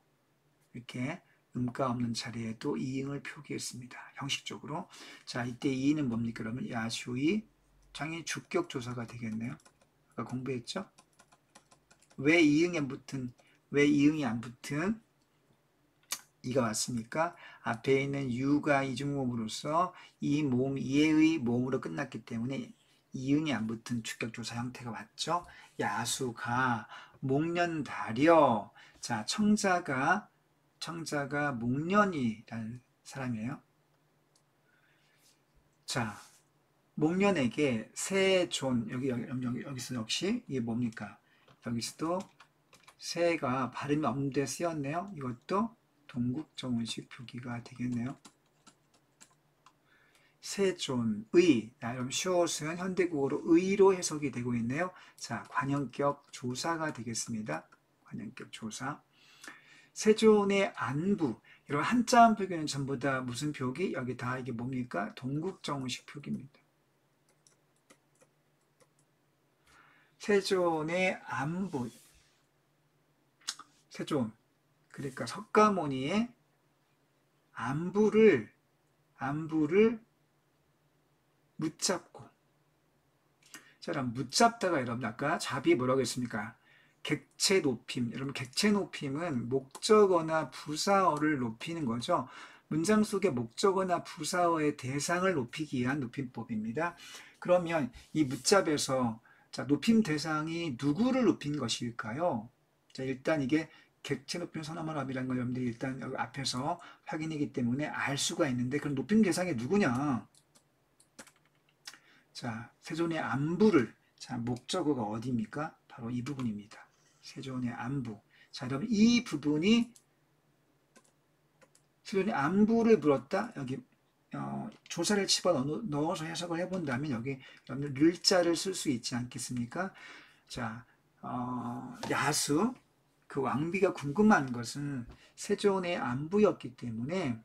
이렇게 음가 없는 자리에도 이응을 표기했습니다. 형식적으로. 자, 이때 이는 뭡니까? 그러면 야슈이 당연히 주격조사가 되겠네요. 아까 공부했죠? 왜 이응이 안 붙은 이가 왔습니까? 앞에 있는 유가 이중모음으로써 이 모음 이의 모음으로 끝났기 때문에 이응이 안 붙은 주격조사 형태가 왔죠. 야수가 목련다려. 자, 청자가 목련이라는 사람이에요. 자, 목련에게 세존 여기서 역시 이게 뭡니까? 여기서도 세가 발음이 없는 데 쓰였네요. 이것도 동국정운식 표기가 되겠네요. 세존의, 여러분 숏은 현대국어로 의로 해석이 되고 있네요. 자, 관형격 조사가 되겠습니다. 관형격 조사. 세존의 안부, 이런 한자음 표기는 전부 다 무슨 표기? 여기 다 이게 뭡니까? 동국정운식 표기입니다. 세존의 안부, 세존, 그러니까 석가모니의 안부를 묻잡고. 자, 그럼 묻잡다가 여러분 아까 잡이 뭐라고 했습니까? 객체 높임. 여러분 객체 높임은 목적어나 부사어를 높이는 거죠. 문장 속의 목적어나 부사어의 대상을 높이기 위한 높임법입니다. 그러면 이 묻잡에서 자, 높임 대상이 누구를 높인 것일까요? 자, 일단 이게 객체 높임 선어말 어미라는 걸 여러분들이 일단 여기 앞에서 확인이기 때문에 알 수가 있는데, 그럼 높임 대상이 누구냐? 자, 세존의 안부를, 자, 목적어가 어디입니까? 바로 이 부분입니다. 세존의 안부. 자, 여러분 이 부분이 세존의 안부를 물었다. 여기 조사를 집어넣어서 해석을 해본다면 여기 여러분들 를자를 쓸 수 있지 않겠습니까? 자, 야수, 그 왕비가 궁금한 것은 세존의 안부였기 때문에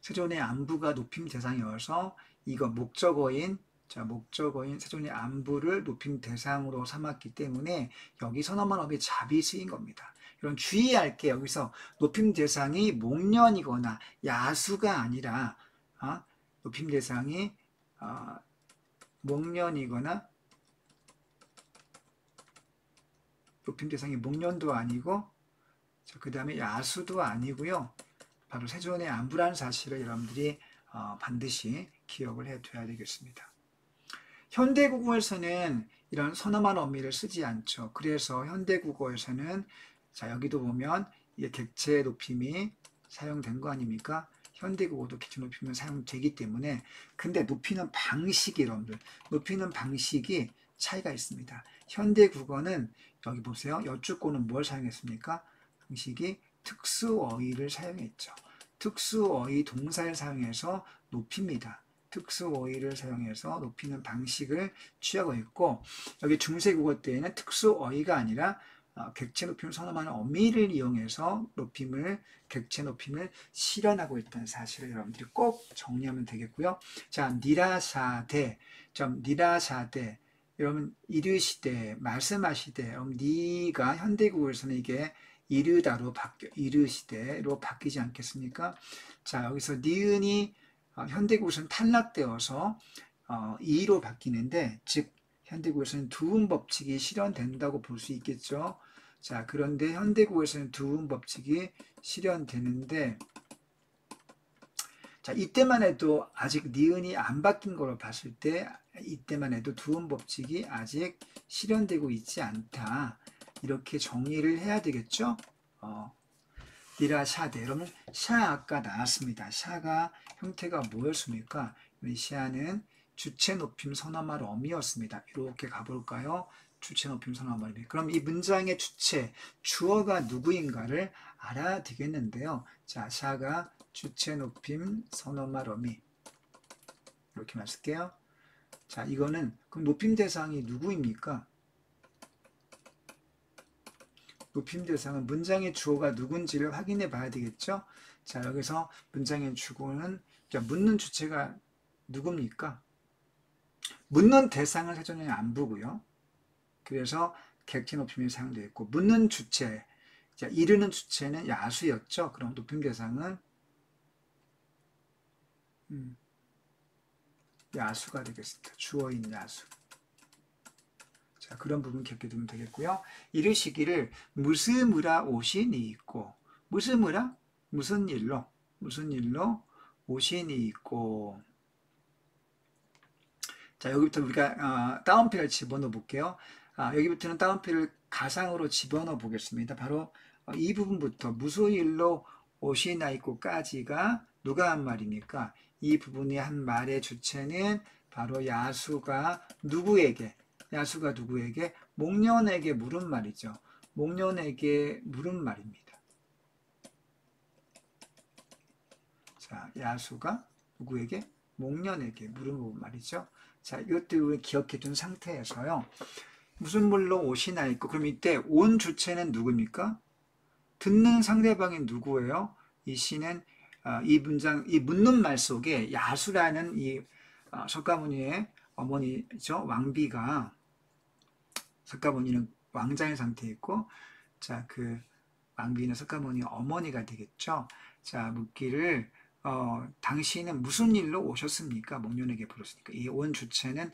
세존의 안부가 높임 대상이어서 이거 목적어인 세존의 안부를 높임 대상으로 삼았기 때문에 여기 선어만 어미 잡이 쓰인 겁니다. 이런 주의할 게 여기서 높임 대상이 목련이거나 야수가 아니라 높임 대상이 목련이거나 높임 대상이 목련도 아니고 그 다음에 야수도 아니고요. 바로 세존의 안부라는 사실을 여러분들이 반드시 기억을 해둬야 되겠습니다. 현대국어에서는 이런 선어만 어미를 쓰지 않죠. 그래서 현대국어에서는 자, 여기도 보면 이게 객체 높임이 사용된 거 아닙니까? 현대국어도 객체 높임이 사용되기 때문에, 근데 높이는 방식이 여러분들 높이는 방식이 차이가 있습니다. 현대국어는 여기 보세요. 여쭈고는 뭘 사용했습니까? 방식이 특수어의를 사용했죠. 특수어의 동사를 사용해서 높입니다. 특수어의를 사용해서 높이는 방식을 취하고 있고, 여기 중세국어 때에는 특수어의가 아니라 객체 높임을 선언하는 어미를 이용해서 객체 높임을 실현하고 있다는 사실을 여러분들이 꼭 정리하면 되겠고요. 자, 니라사대, 니라사대, 여러분 이르시되, 말씀하시되, 여러분 니가 현대국어에서는 이게 이르시되로 바뀌지 않겠습니까? 자, 여기서 니은이 현대국어에서는 탈락되어서 이로 바뀌는데, 즉 현대국어에서는 두음 법칙이 실현된다고 볼 수 있겠죠. 자, 그런데 현대국어에서는 두음 법칙이 실현되는데, 자, 이때만 해도 아직 니은이 안 바뀐 걸로 봤을 때 이때만 해도 두음 법칙이 아직 실현되고 있지 않다. 이렇게 정리를 해야 되겠죠. 니라샤데. 여러분 샤 아까 나왔습니다. 샤가 형태가 뭐였습니까? 샤는 주체 높임 선어말 어미였습니다. 이렇게 가볼까요? 주체 높임 선어말 어미. 그럼 이 문장의 주체, 주어가 누구인가를 알아야 되겠는데요. 자, 샤가 주체 높임 선어말 어미. 이렇게만 쓸게요. 자, 이거는 그럼 높임 대상이 누구입니까? 높임 대상은 문장의 주어가 누군지를 확인해 봐야 되겠죠? 자, 여기서 문장의 주어는, 묻는 주체가 누굽니까? 묻는 대상을 세존에 안 보고요. 그래서 객체 높임이 사용되어 있고, 묻는 주체, 자, 이르는 주체는 야수였죠. 그럼 높임 대상은 야수가 되겠습니다. 주어인 야수. 자, 그런 부분 기억해 두면 되겠고요. 이르시기를 무스무라 오신이 있고, 무스무라? 무슨 일로 오신이 있고. 자, 여기부터 우리가 다운표를 집어넣어 볼게요. 여기부터는 다운표를 가상으로 집어넣어 보겠습니다. 바로 이 부분부터 무슨 일로 오시나 있고까지가 누가 한 말입니까? 이 부분이 한 말의 주체는 바로 야수가 누구에게? 목련에게 물은 말이죠. 목련에게 물은 말입니다. 자, 야수가 누구에게? 목련에게 물은 말이죠. 자, 이것도 우리 기억해 둔 상태에서요. 무슨 물로 오시나 있고, 그럼 이때 온 주체는 누굽니까? 듣는 상대방이 누구예요? 이 시는 이 묻는 말 속에 야수라는 이 석가모니의 어머니죠. 왕비가, 석가모니는 왕자의 상태에 있고, 자, 그 왕비는 석가모니 어머니가 되겠죠. 자, 묻기를 당신은 무슨 일로 오셨습니까? 목련에게 물었으니까 이 온 주체는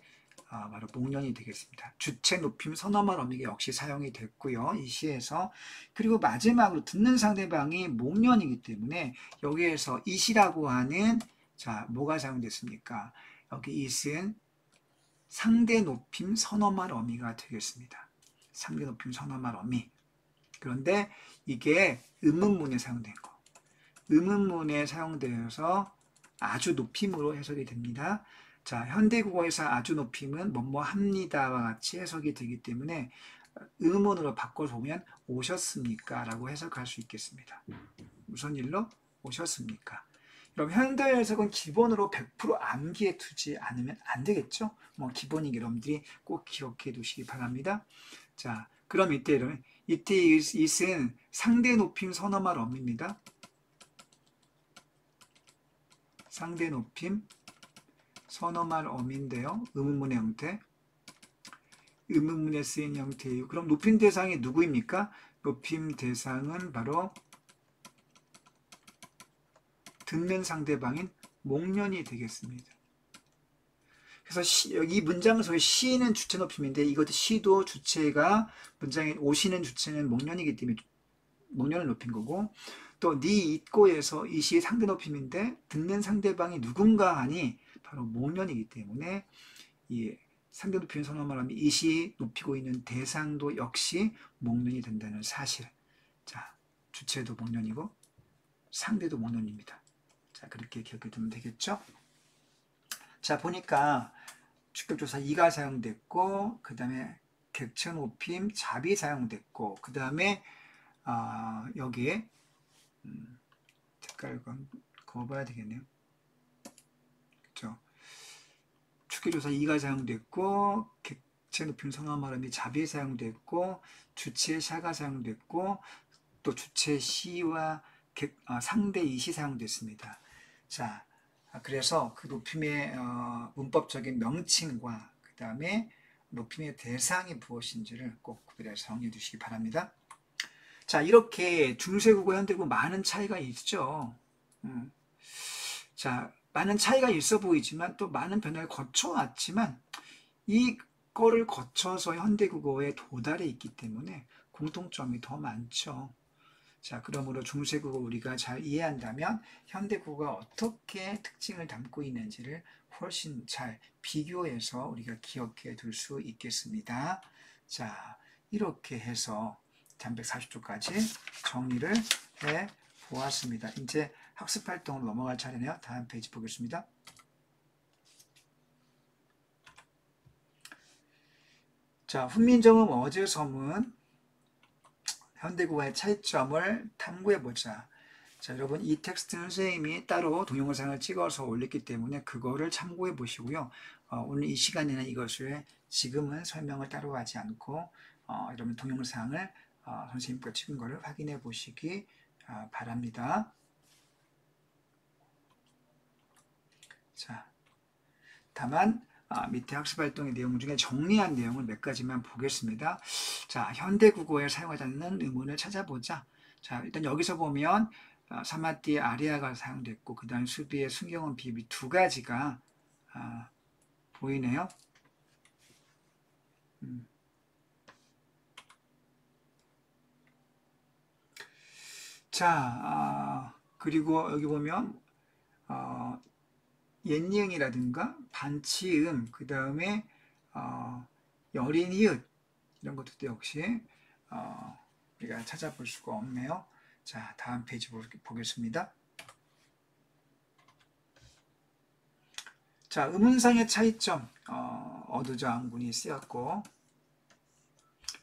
바로 목련이 되겠습니다. 주체 높임 선어말 어미가 역시 사용이 됐고요. 이 시에서. 그리고 마지막으로 듣는 상대방이 목련이기 때문에 여기에서 이시라고 하는, 자, 뭐가 사용됐습니까? 여기 이은 상대 높임 선어말 어미가 되겠습니다. 상대 높임 선어말 어미. 그런데 이게 의문문에 사용된 거. 의문문에 사용되어서 아주 높임으로 해석이 됩니다. 자, 현대국어에서 아주 높임은 뭐뭐 합니다와 같이 해석이 되기 때문에 의문으로 바꿔보면 오셨습니까? 라고 해석할 수 있겠습니다. 무슨 일로 오셨습니까? 그럼 현대 해석은 기본으로 100% 암기해 두지 않으면 안 되겠죠? 뭐 기본이기 여러분들이 꼭 기억해 두시기 바랍니다. 자, 그럼 이때 it은 상대 높임 선어말 어입니다. 상대 높임 선어말 어인데요. 의문문의 형태. 의문문에 쓰인 형태예요. 그럼 높임 대상이 누구입니까? 높임 대상은 바로 듣는 상대방인 목련이 되겠습니다. 그래서 이 문장 속에 시는 주체 높임인데 이것도 시도 주체가 문장에 오시는 주체는 목련이기 때문에 목련을 높인 거고 또 니 있고에서 이 시의 상대 높임인데 듣는 상대방이 누군가 하니 바로 목련이기 때문에 이 상대 높임 선언 하면 이 시 높이고 있는 대상도 역시 목련이 된다는 사실. 자, 주체도 목련이고 상대도 목련입니다. 자, 그렇게 기억해 두면 되겠죠? 자, 보니까 주격조사 이가 사용됐고 그 다음에 객체 높임 잡이 사용됐고 그 다음에 여기에 색깔 그어봐야 되겠네요. 그렇죠? 주격조사 이가 사용됐고 객체 높임 성화 말음이 잡이 사용됐고 주체 샤가 사용됐고 또 주체 시와 상대 이시 사용됐습니다. 자, 그래서 그 높임의 문법적인 명칭과 그 다음에 높임의 대상이 무엇인지를 꼭 구별해서 정리해 두시기 바랍니다. 자, 이렇게 중세국어, 현대국어 많은 차이가 있죠. 자, 많은 차이가 있어 보이지만 또 많은 변화를 거쳐왔지만 이거를 거쳐서 현대국어에 도달해 있기 때문에 공통점이 더 많죠. 자, 그러므로 중세국어 우리가 잘 이해한다면 현대국어가 어떻게 특징을 담고 있는지를 훨씬 잘 비교해서 우리가 기억해 둘 수 있겠습니다. 자, 이렇게 해서 340조까지 정리를 해 보았습니다. 이제 학습 활동으로 넘어갈 차례네요. 다음 페이지 보겠습니다. 자, 훈민정음 어제서문 현대국어의 차이점을 탐구해보자. 자, 여러분 이 텍스트는 선생님이 따로 동영상을 찍어서 올렸기 때문에 그거를 참고해 보시고요. 오늘 이 시간에는 이것을 지금은 설명을 따로 하지 않고 여러분 동영상을 선생님과 찍은 거를 확인해 보시기 바랍니다. 자, 다만 밑에 학습활동의 내용 중에 정리한 내용을 몇 가지만 보겠습니다. 자, 현대국어에 사용하지 않는 의문을 찾아보자. 자, 일단 여기서 보면 사마띠의 아리아가 사용됐고 그 다음 수비의 순경원 비비 두 가지가 보이네요. 자, 그리고 여기 보면 옛니응이라든가 반치음, 그 다음에 여린이읒 이런 것도 역시 우리가 찾아볼 수가 없네요. 자, 다음 페이지 보겠습니다. 자, 의문상의 차이점, 어두저항군이 쓰였고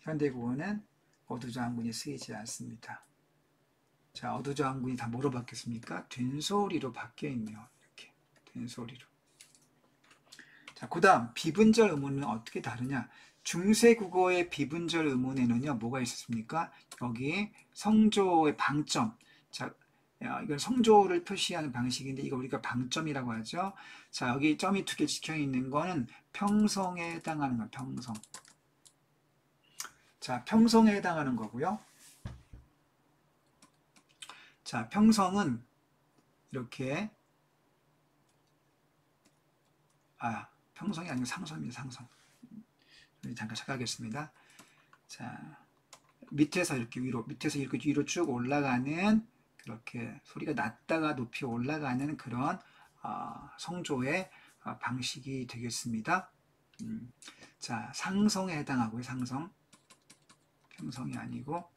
현대국어는 어두저항군이 쓰이지 않습니다. 자, 어두저항군이 다 뭐로 바뀌었습니까? 된소리로 바뀌어 있네요. 이렇게 된소리로. 자, 그 다음 비분절 의문은 어떻게 다르냐? 중세국어의 비분절 의문에는요, 뭐가 있었습니까? 여기 성조의 방점. 자, 이건 성조를 표시하는 방식인데 이거 우리가 방점이라고 하죠. 자, 여기 점이 두 개 찍혀 있는 거는 평성에 해당하는 거예요. 평성. 자, 평성에 해당하는 거고요. 자, 평성은 이렇게 평성이 아니고 상성입니다. 상성. 잠깐 착각하겠습니다. 자, 밑에서 이렇게 위로 쭉 올라가는 그렇게 소리가 낮다가 높이 올라가는 그런 성조의 방식이 되겠습니다. 자, 상성에 해당하고요. 상성. 평성이 아니고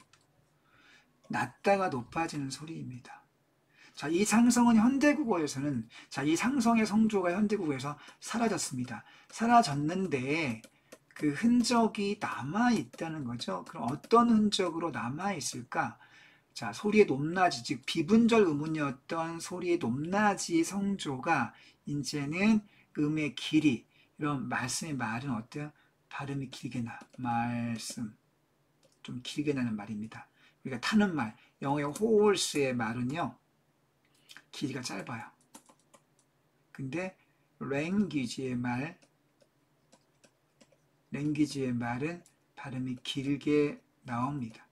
낮다가 높아지는 소리입니다. 자, 이 상성은 현대국어에서는, 자, 이 상성의 성조가 현대국어에서 사라졌습니다. 사라졌는데 그 흔적이 남아있다는 거죠. 그럼 어떤 흔적으로 남아있을까? 자, 소리의 높낮이, 즉 비분절 음운이었던 소리의 높낮이 성조가 이제는 음의 길이, 이런 말씀의 말은 어때요? 발음이 길게 나. 말씀. 좀 길게 나는 말입니다. 그러니까 타는 말, 영어의 horse의 말은요, 길이가 짧아요. 근데 language의 말은 발음이 길게 나옵니다.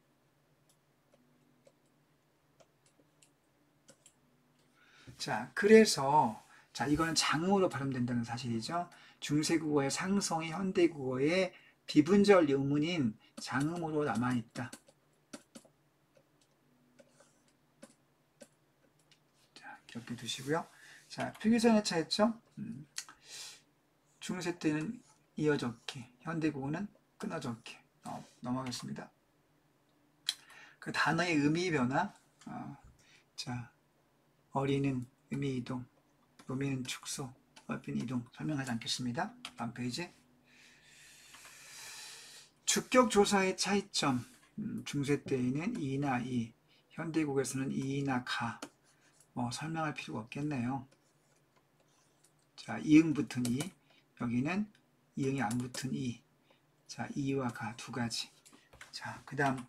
자, 그래서 자, 이거는 장음으로 발음된다는 사실이죠. 중세국어의 상성이 현대국어의 비분절 음운인 장음으로 남아있다. 자, 이렇게 두시고요. 자, 표기전의 차이점. 중세 때는 이어졌기, 현대국어는 끊어졌기. 넘어가겠습니다. 그 단어의 의미 변화. 자, 어리는 의미 이동, 노미는 축소, 얼핏 이동. 설명하지 않겠습니다. 다음 페이지. 주격 조사의 차이점. 중세 때에는 이나 이, 현대국에서는 이나 가. 설명할 필요가 없겠네요. 자, 이응 붙은 이, 여기는 이응이 안 붙은 이. 자, 이와 가 두 가지. 자, 그 다음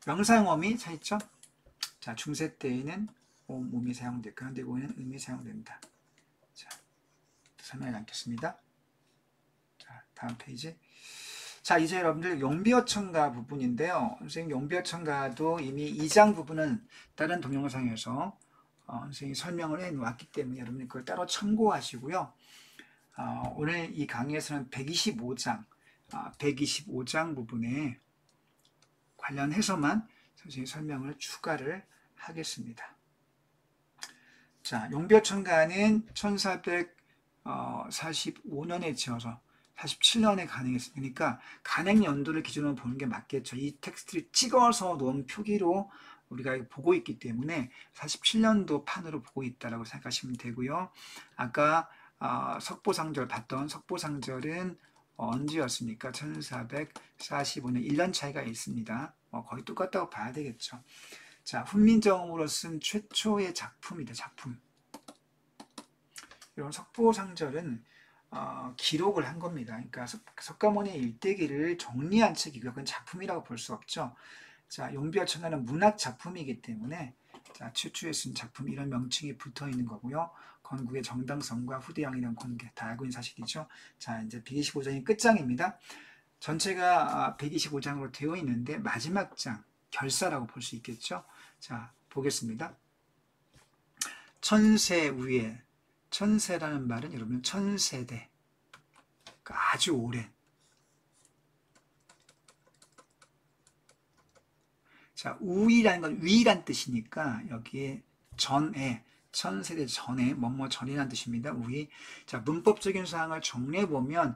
명사형어미 차이점. 자, 중세 때에는 몸이 사용됐고 현대국에는 음이 사용된다. 자, 설명하지 않겠습니다. 자, 다음 페이지. 자, 이제 여러분들 용비어천가 부분인데요. 선생님 용비어천가도 이미 2장 부분은 다른 동영상에서 선생님이 설명을 해놓았기 때문에 여러분들 그걸 따로 참고하시고요. 오늘 이 강의에서는 125장 부분에 관련해서만 선생님이 설명을 추가를 하겠습니다. 자, 용비어천가는 1445년에 지어서 47년에 간행했습니다. 그러니까 간행 연도를 기준으로 보는 게 맞겠죠. 이 텍스트를 찍어서 놓은 표기로 우리가 보고 있기 때문에 47년도 판으로 보고 있다라고 생각하시면 되고요. 아까 석보상절 봤던 석보상절은 언제였습니까? 1445년 1년 차이가 있습니다. 거의 똑같다고 봐야 되겠죠. 자, 훈민정음으로 쓴 최초의 작품이다. 작품. 이런 석보상절은 기록을 한 겁니다. 그러니까 석가모니의 일대기를 정리한 책이고요. 그건 작품이라고 볼 수 없죠. 자, 용비어천가는 문학 작품이기 때문에 자, 최초에 쓴 작품 이런 명칭이 붙어 있는 거고요. 건국의 정당성과 후대양이라는 관계 다 알고 있는 사실이죠. 자, 이제 125장이 끝장입니다. 전체가 125장으로 되어 있는데 마지막 장 결사라고 볼 수 있겠죠. 자, 보겠습니다. 천세 위에, 천세라는 말은 여러분 천세대, 아주 오랜. 자, 우이라는 건 위란 뜻이니까 여기에 전에, 천세대 전에, 뭐뭐 전이라는 뜻입니다. 우이. 자, 문법적인 사항을 정리해보면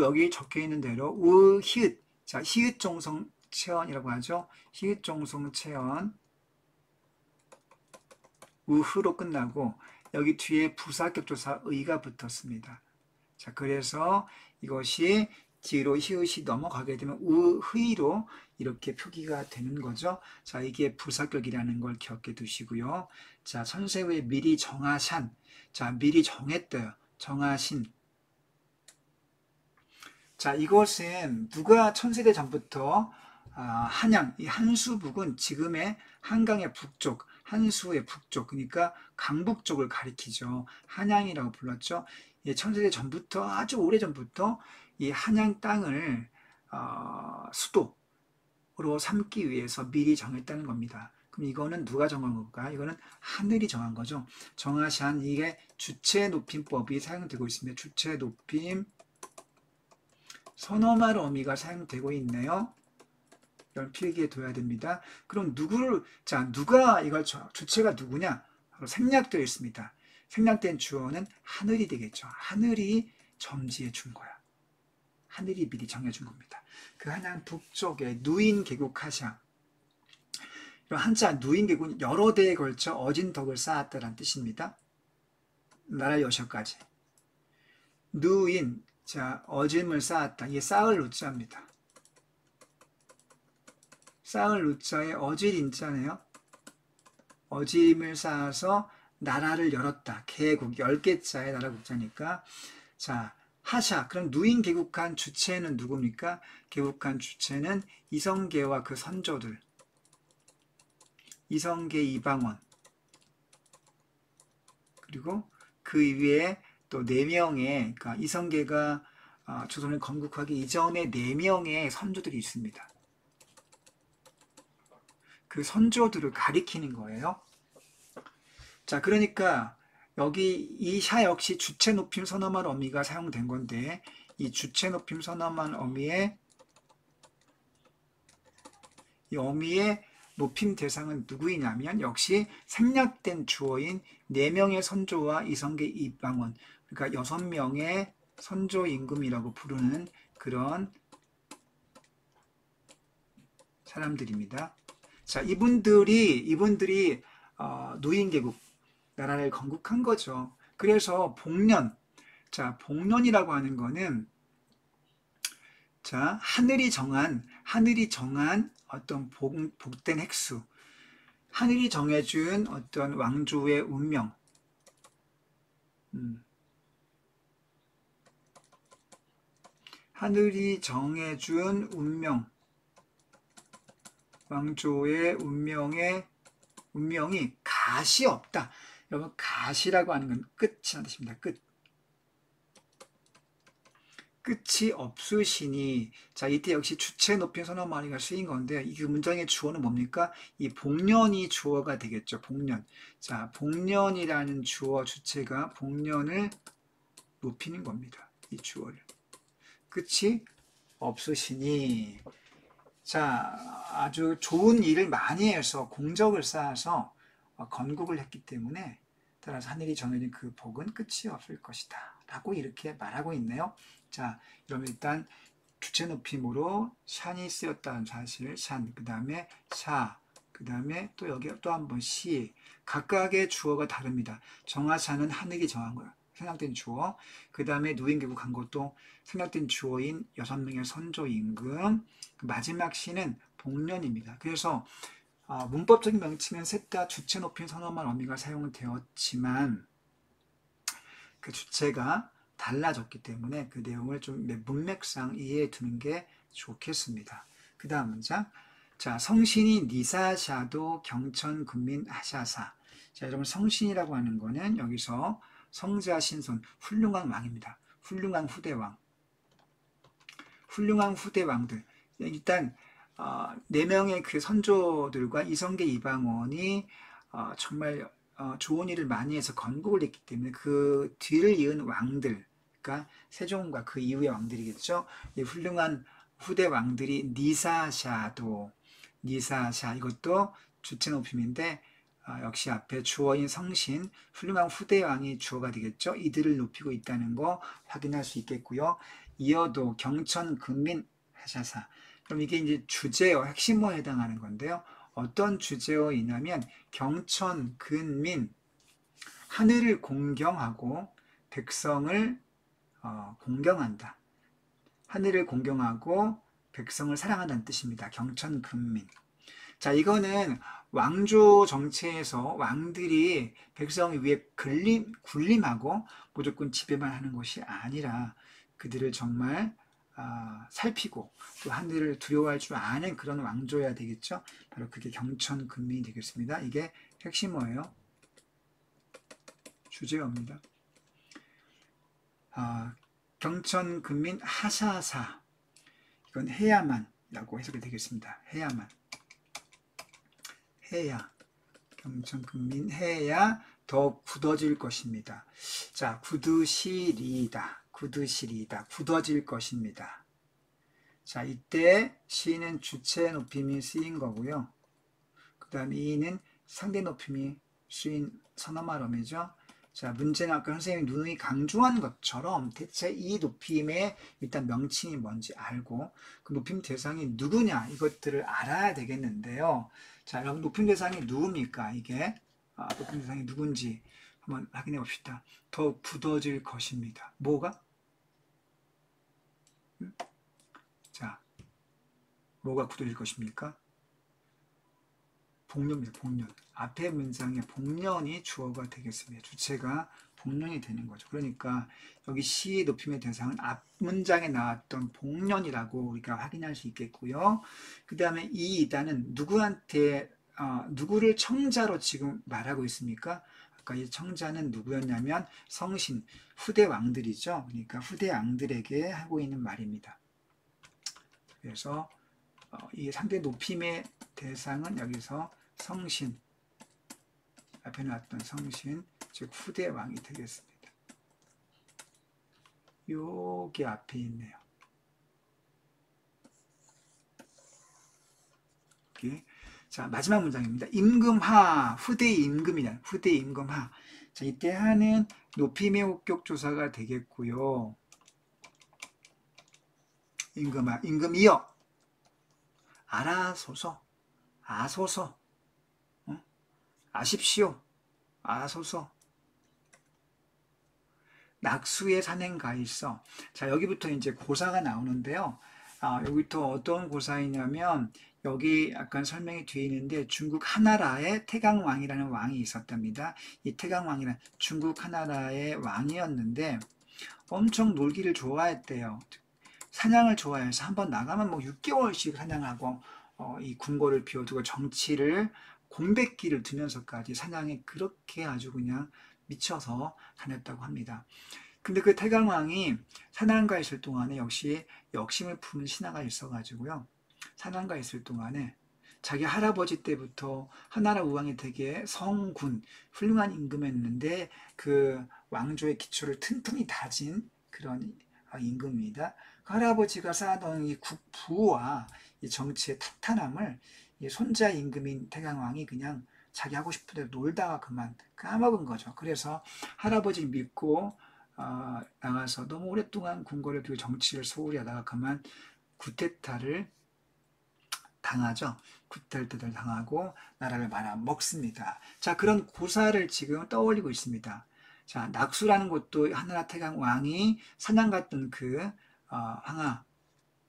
여기 적혀있는 대로 우, 히읗. 자, 히읗 종성 체언이라고 하죠. 히읗 종성 체언. 우흐로 끝나고 여기 뒤에 부사격조사 의가 붙었습니다. 자, 그래서 이것이 뒤로 히읗이 넘어가게 되면 우흐이로 이렇게 표기가 되는 거죠. 자, 이게 부사격이라는 걸 기억해 두시고요. 자, 천세후에 미리 정하산. 자, 미리 정했대요. 정하신. 자, 이것은 누가 천세대 전부터 한양, 이 한수북은 지금의 한강의 북쪽, 한수의 북쪽, 그러니까 강북 쪽을 가리키죠. 한양이라고 불렀죠. 천세대 전부터, 아주 오래전부터 이 한양 땅을 수도로 삼기 위해서 미리 정했다는 겁니다. 그럼 이거는 누가 정한 걸까? 이거는 하늘이 정한 거죠. 정하시한 이게 주체높임법이 사용되고 있습니다. 주체높임 선어말 어미가 사용되고 있네요. 이걸 필기해 둬야 됩니다. 그럼 누가 이걸 주체가 누구냐? 바로 생략되어 있습니다. 생략된 주어는 하늘이 되겠죠. 하늘이 점지해 준 거야. 하늘이 미리 정해준 겁니다. 그 한양 북쪽에 누인 계곡 하샹. 그럼 한자 누인계국은 여러 대에 걸쳐 어진 덕을 쌓았다라는 뜻입니다. 나라 여셔까지. 누인, 자, 어짐을 쌓았다. 이게 쌓을 루자입니다. 쌓을 루자에 어질 인자네요. 어짐을 쌓아서 나라를 열었다. 개국, 10개자의 나라 국자니까. 자, 하샤. 그럼 누인 개국한 주체는 누굽니까? 개국한 주체는 이성계와 그 선조들. 이성계 이방원. 그리고 그 위에 또 4명의, 그러니까 이성계가 조선을 건국하기 이전에 4명의 선조들이 있습니다. 그 선조들을 가리키는 거예요. 자, 그러니까 여기 이 샤 역시 주체 높임 선엄한 어미가 사용된 건데, 이 주체 높임 선엄한 어미의 이 어미의 높임 대상은 누구이냐면 역시 생략된 주어인 4명의 선조와 이성계 이방원, 그러니까 6명의 선조 임금이라고 부르는 그런 사람들입니다. 자, 이분들이 노인개국 나라를 건국한 거죠. 그래서 복년, 자, 복년이라고 하는 거는 자, 하늘이 정한 어떤 복된 획수, 하늘이 정해준 어떤 왕조의 운명, 하늘이 정해준 운명, 왕조의 운명이 가시 없다. 여러분, 가시라고 하는 건 끝이라는 뜻입니다. 끝이 없으시니. 자, 이때 역시 주체 높임 선어마리가 쓰인 건데, 이 문장의 주어는 뭡니까? 이 복년이 주어가 되겠죠. 복년. 자, 복년이라는 주어 주체가 복년을 높이는 겁니다. 이 주어를. 끝이 없으시니. 자, 아주 좋은 일을 많이 해서 공적을 쌓아서 건국을 했기 때문에 따라서 하늘이 정해진 그 복은 끝이 없을 것이다 라고 이렇게 말하고 있네요. 자, 그럼 일단 주체 높임으로 샨이 쓰였다는 사실, 샨, 그 다음에 샤, 그 다음에 또 여기 또 한 번 시. 각각의 주어가 다릅니다. 정하샤는 하늘이 정한 거야. 생략된 주어. 그 다음에 누인개국한 것도 생략된 주어인 6명의 선조 임금. 마지막 시는 복년입니다. 그래서 문법적인 명칭은 셋 다 주체 높임 선엄한 어미가 사용되었지만 그 주체가 달라졌기 때문에 그 내용을 좀 문맥상 이해해 두는 게 좋겠습니다. 그 다음 문장. 자, 성신이 니사샤도 경천 군민 하샤사. 자, 여러분, 성신이라고 하는 거는 여기서 성자 신손, 훌륭한 왕입니다. 훌륭한 후대왕. 훌륭한 후대왕들. 일단 4명의 그 선조들과 이성계 이방원이 정말 좋은 일을 많이 해서 건국을 했기 때문에 그 뒤를 이은 왕들, 그러니까 세종과 그 이후의 왕들이겠죠. 이 훌륭한 후대 왕들이 니사샤도, 니사샤, 이것도 주체 높임인데 역시 앞에 주어인 성신, 훌륭한 후대 왕이 주어가 되겠죠. 이들을 높이고 있다는 거 확인할 수 있겠고요. 이어도 경천 근민 하샤사. 그럼 이게 이제 주제어, 핵심어에 해당하는 건데요. 어떤 주제어이냐면 경천, 근민, 하늘을 공경하고 백성을 공경한다. 하늘을 공경하고 백성을 사랑한다는 뜻입니다. 경천, 근민. 자, 이거는 왕조 정체에서 왕들이 백성 위에 군림하고 무조건 지배만 하는 것이 아니라 그들을 정말 살피고 또 하늘을 두려워할 줄 아는 그런 왕조여야 되겠죠. 바로 그게 경천근민이 되겠습니다. 이게 핵심어예요. 주제어입니다. 경천근민 하샤사. 이건 해야만이라고 해석이 되겠습니다. 해야만. 해야. 경천근민 해야 더 굳어질 것입니다. 자, 굳으시리다. 굳어질 것입니다. 자, 이때 시는 주체 높임이 쓰인 거고요. 그 다음에 이는 상대 높임이 쓰인 선어말어미죠. 자, 문제는 아까 선생님이 누누이 강조한 것처럼 대체 이 높임의 일단 명칭이 뭔지 알고 그 높임 대상이 누구냐 이것들을 알아야 되겠는데요. 자, 여러분 높임 대상이 누굽니까? 이게 높임 대상이 누군지 한번 확인해 봅시다. 더 굳어질 것입니다. 뭐가? 자, 뭐가 굳어질 것입니까? 복년입니다. 복년. 앞에 문장에 복년이 주어가 되겠습니다. 주체가 복년이 되는 거죠. 그러니까 여기 시의 높임의 대상은 앞 문장에 나왔던 복년이라고 우리가 확인할 수 있겠고요. 그 다음에 이 이단은 누구한테 누구를 청자로 지금 말하고 있습니까? 아까 이 청자는 누구였냐면 성신, 후대 왕들이죠. 그러니까 후대 왕들에게 하고 있는 말입니다. 그래서 이 상대 높임의 대상은 여기서 성신, 앞에 나왔던 성신, 즉 후대 왕이 되겠습니다. 요게 앞에 있네요. 이렇게. 자, 마지막 문장입니다. 임금하, 후대 임금이냐, 후대 임금하. 자, 이때 하는 높임의 혹격 조사가 되겠고요. 임금하, 임금이여, 알아소서, 아소서, 아십시오, 아소서. 낙수의 산행가 있어. 자, 여기부터 이제 고사가 나오는데요. 여기부터 어떤 고사이냐면, 여기 약간 설명이 뒤에 있는데, 중국 하나라에 태강왕이라는 왕이 있었답니다. 이 태강왕이란 중국 하나라의 왕이었는데, 엄청 놀기를 좋아했대요. 사냥을 좋아해서 한번 나가면 뭐 6개월씩 사냥하고, 이 궁궐을 비워두고 정치를 공백기를 두면서까지 사냥에 그렇게 아주 그냥 미쳐서 다녔다고 합니다. 근데 그 태강왕이 사냥가 있을 동안에 역시 욕심을 품은 신하가 있어가지고요. 사냥가 있을 동안에 자기 할아버지 때부터 하나라 우왕이 되게 성군, 훌륭한 임금이었는데 그 왕조의 기초를 튼튼히 다진 그런 임금입니다. 그 할아버지가 쌓아놓은 이 국부와 이 정치의 탄탄함을 이 손자 임금인 태강왕이 그냥 자기 하고 싶은 대로 놀다가 그만 까먹은 거죠. 그래서 할아버지 믿고 나가서 너무 오랫동안 궁궐을 두고 정치를 소홀히 하다가 그만 쿠데타를 당하죠. 쿠데타를 당하고 나라를 말아먹습니다. 자, 그런 고사를 지금 떠올리고 있습니다. 자, 낙수라는 것도 하나라 태강 왕이 사냥 갔던 그 황하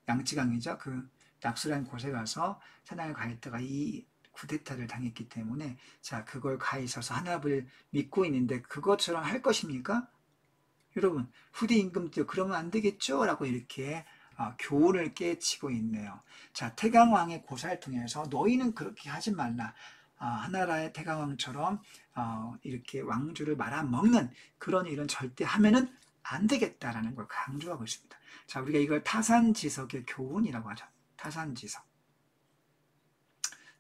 양쯔강이죠. 그 낙수라는 곳에 가서 사냥을 가했다가 이 쿠데타를 당했기 때문에 자, 그걸 가해 있어서 하나를 믿고 있는데 그것처럼 할 것입니까? 여러분, 후대 임금도 그러면 안 되겠죠? 라고 이렇게 교훈을 깨치고 있네요. 자, 태강왕의 고사를 통해서 너희는 그렇게 하지 말라. 하나라의 태강왕처럼 이렇게 왕주를 말아먹는 그런 일은 절대 하면은 안 되겠다라는 걸 강조하고 있습니다. 자, 우리가 이걸 타산지석의 교훈이라고 하죠. 타산지석.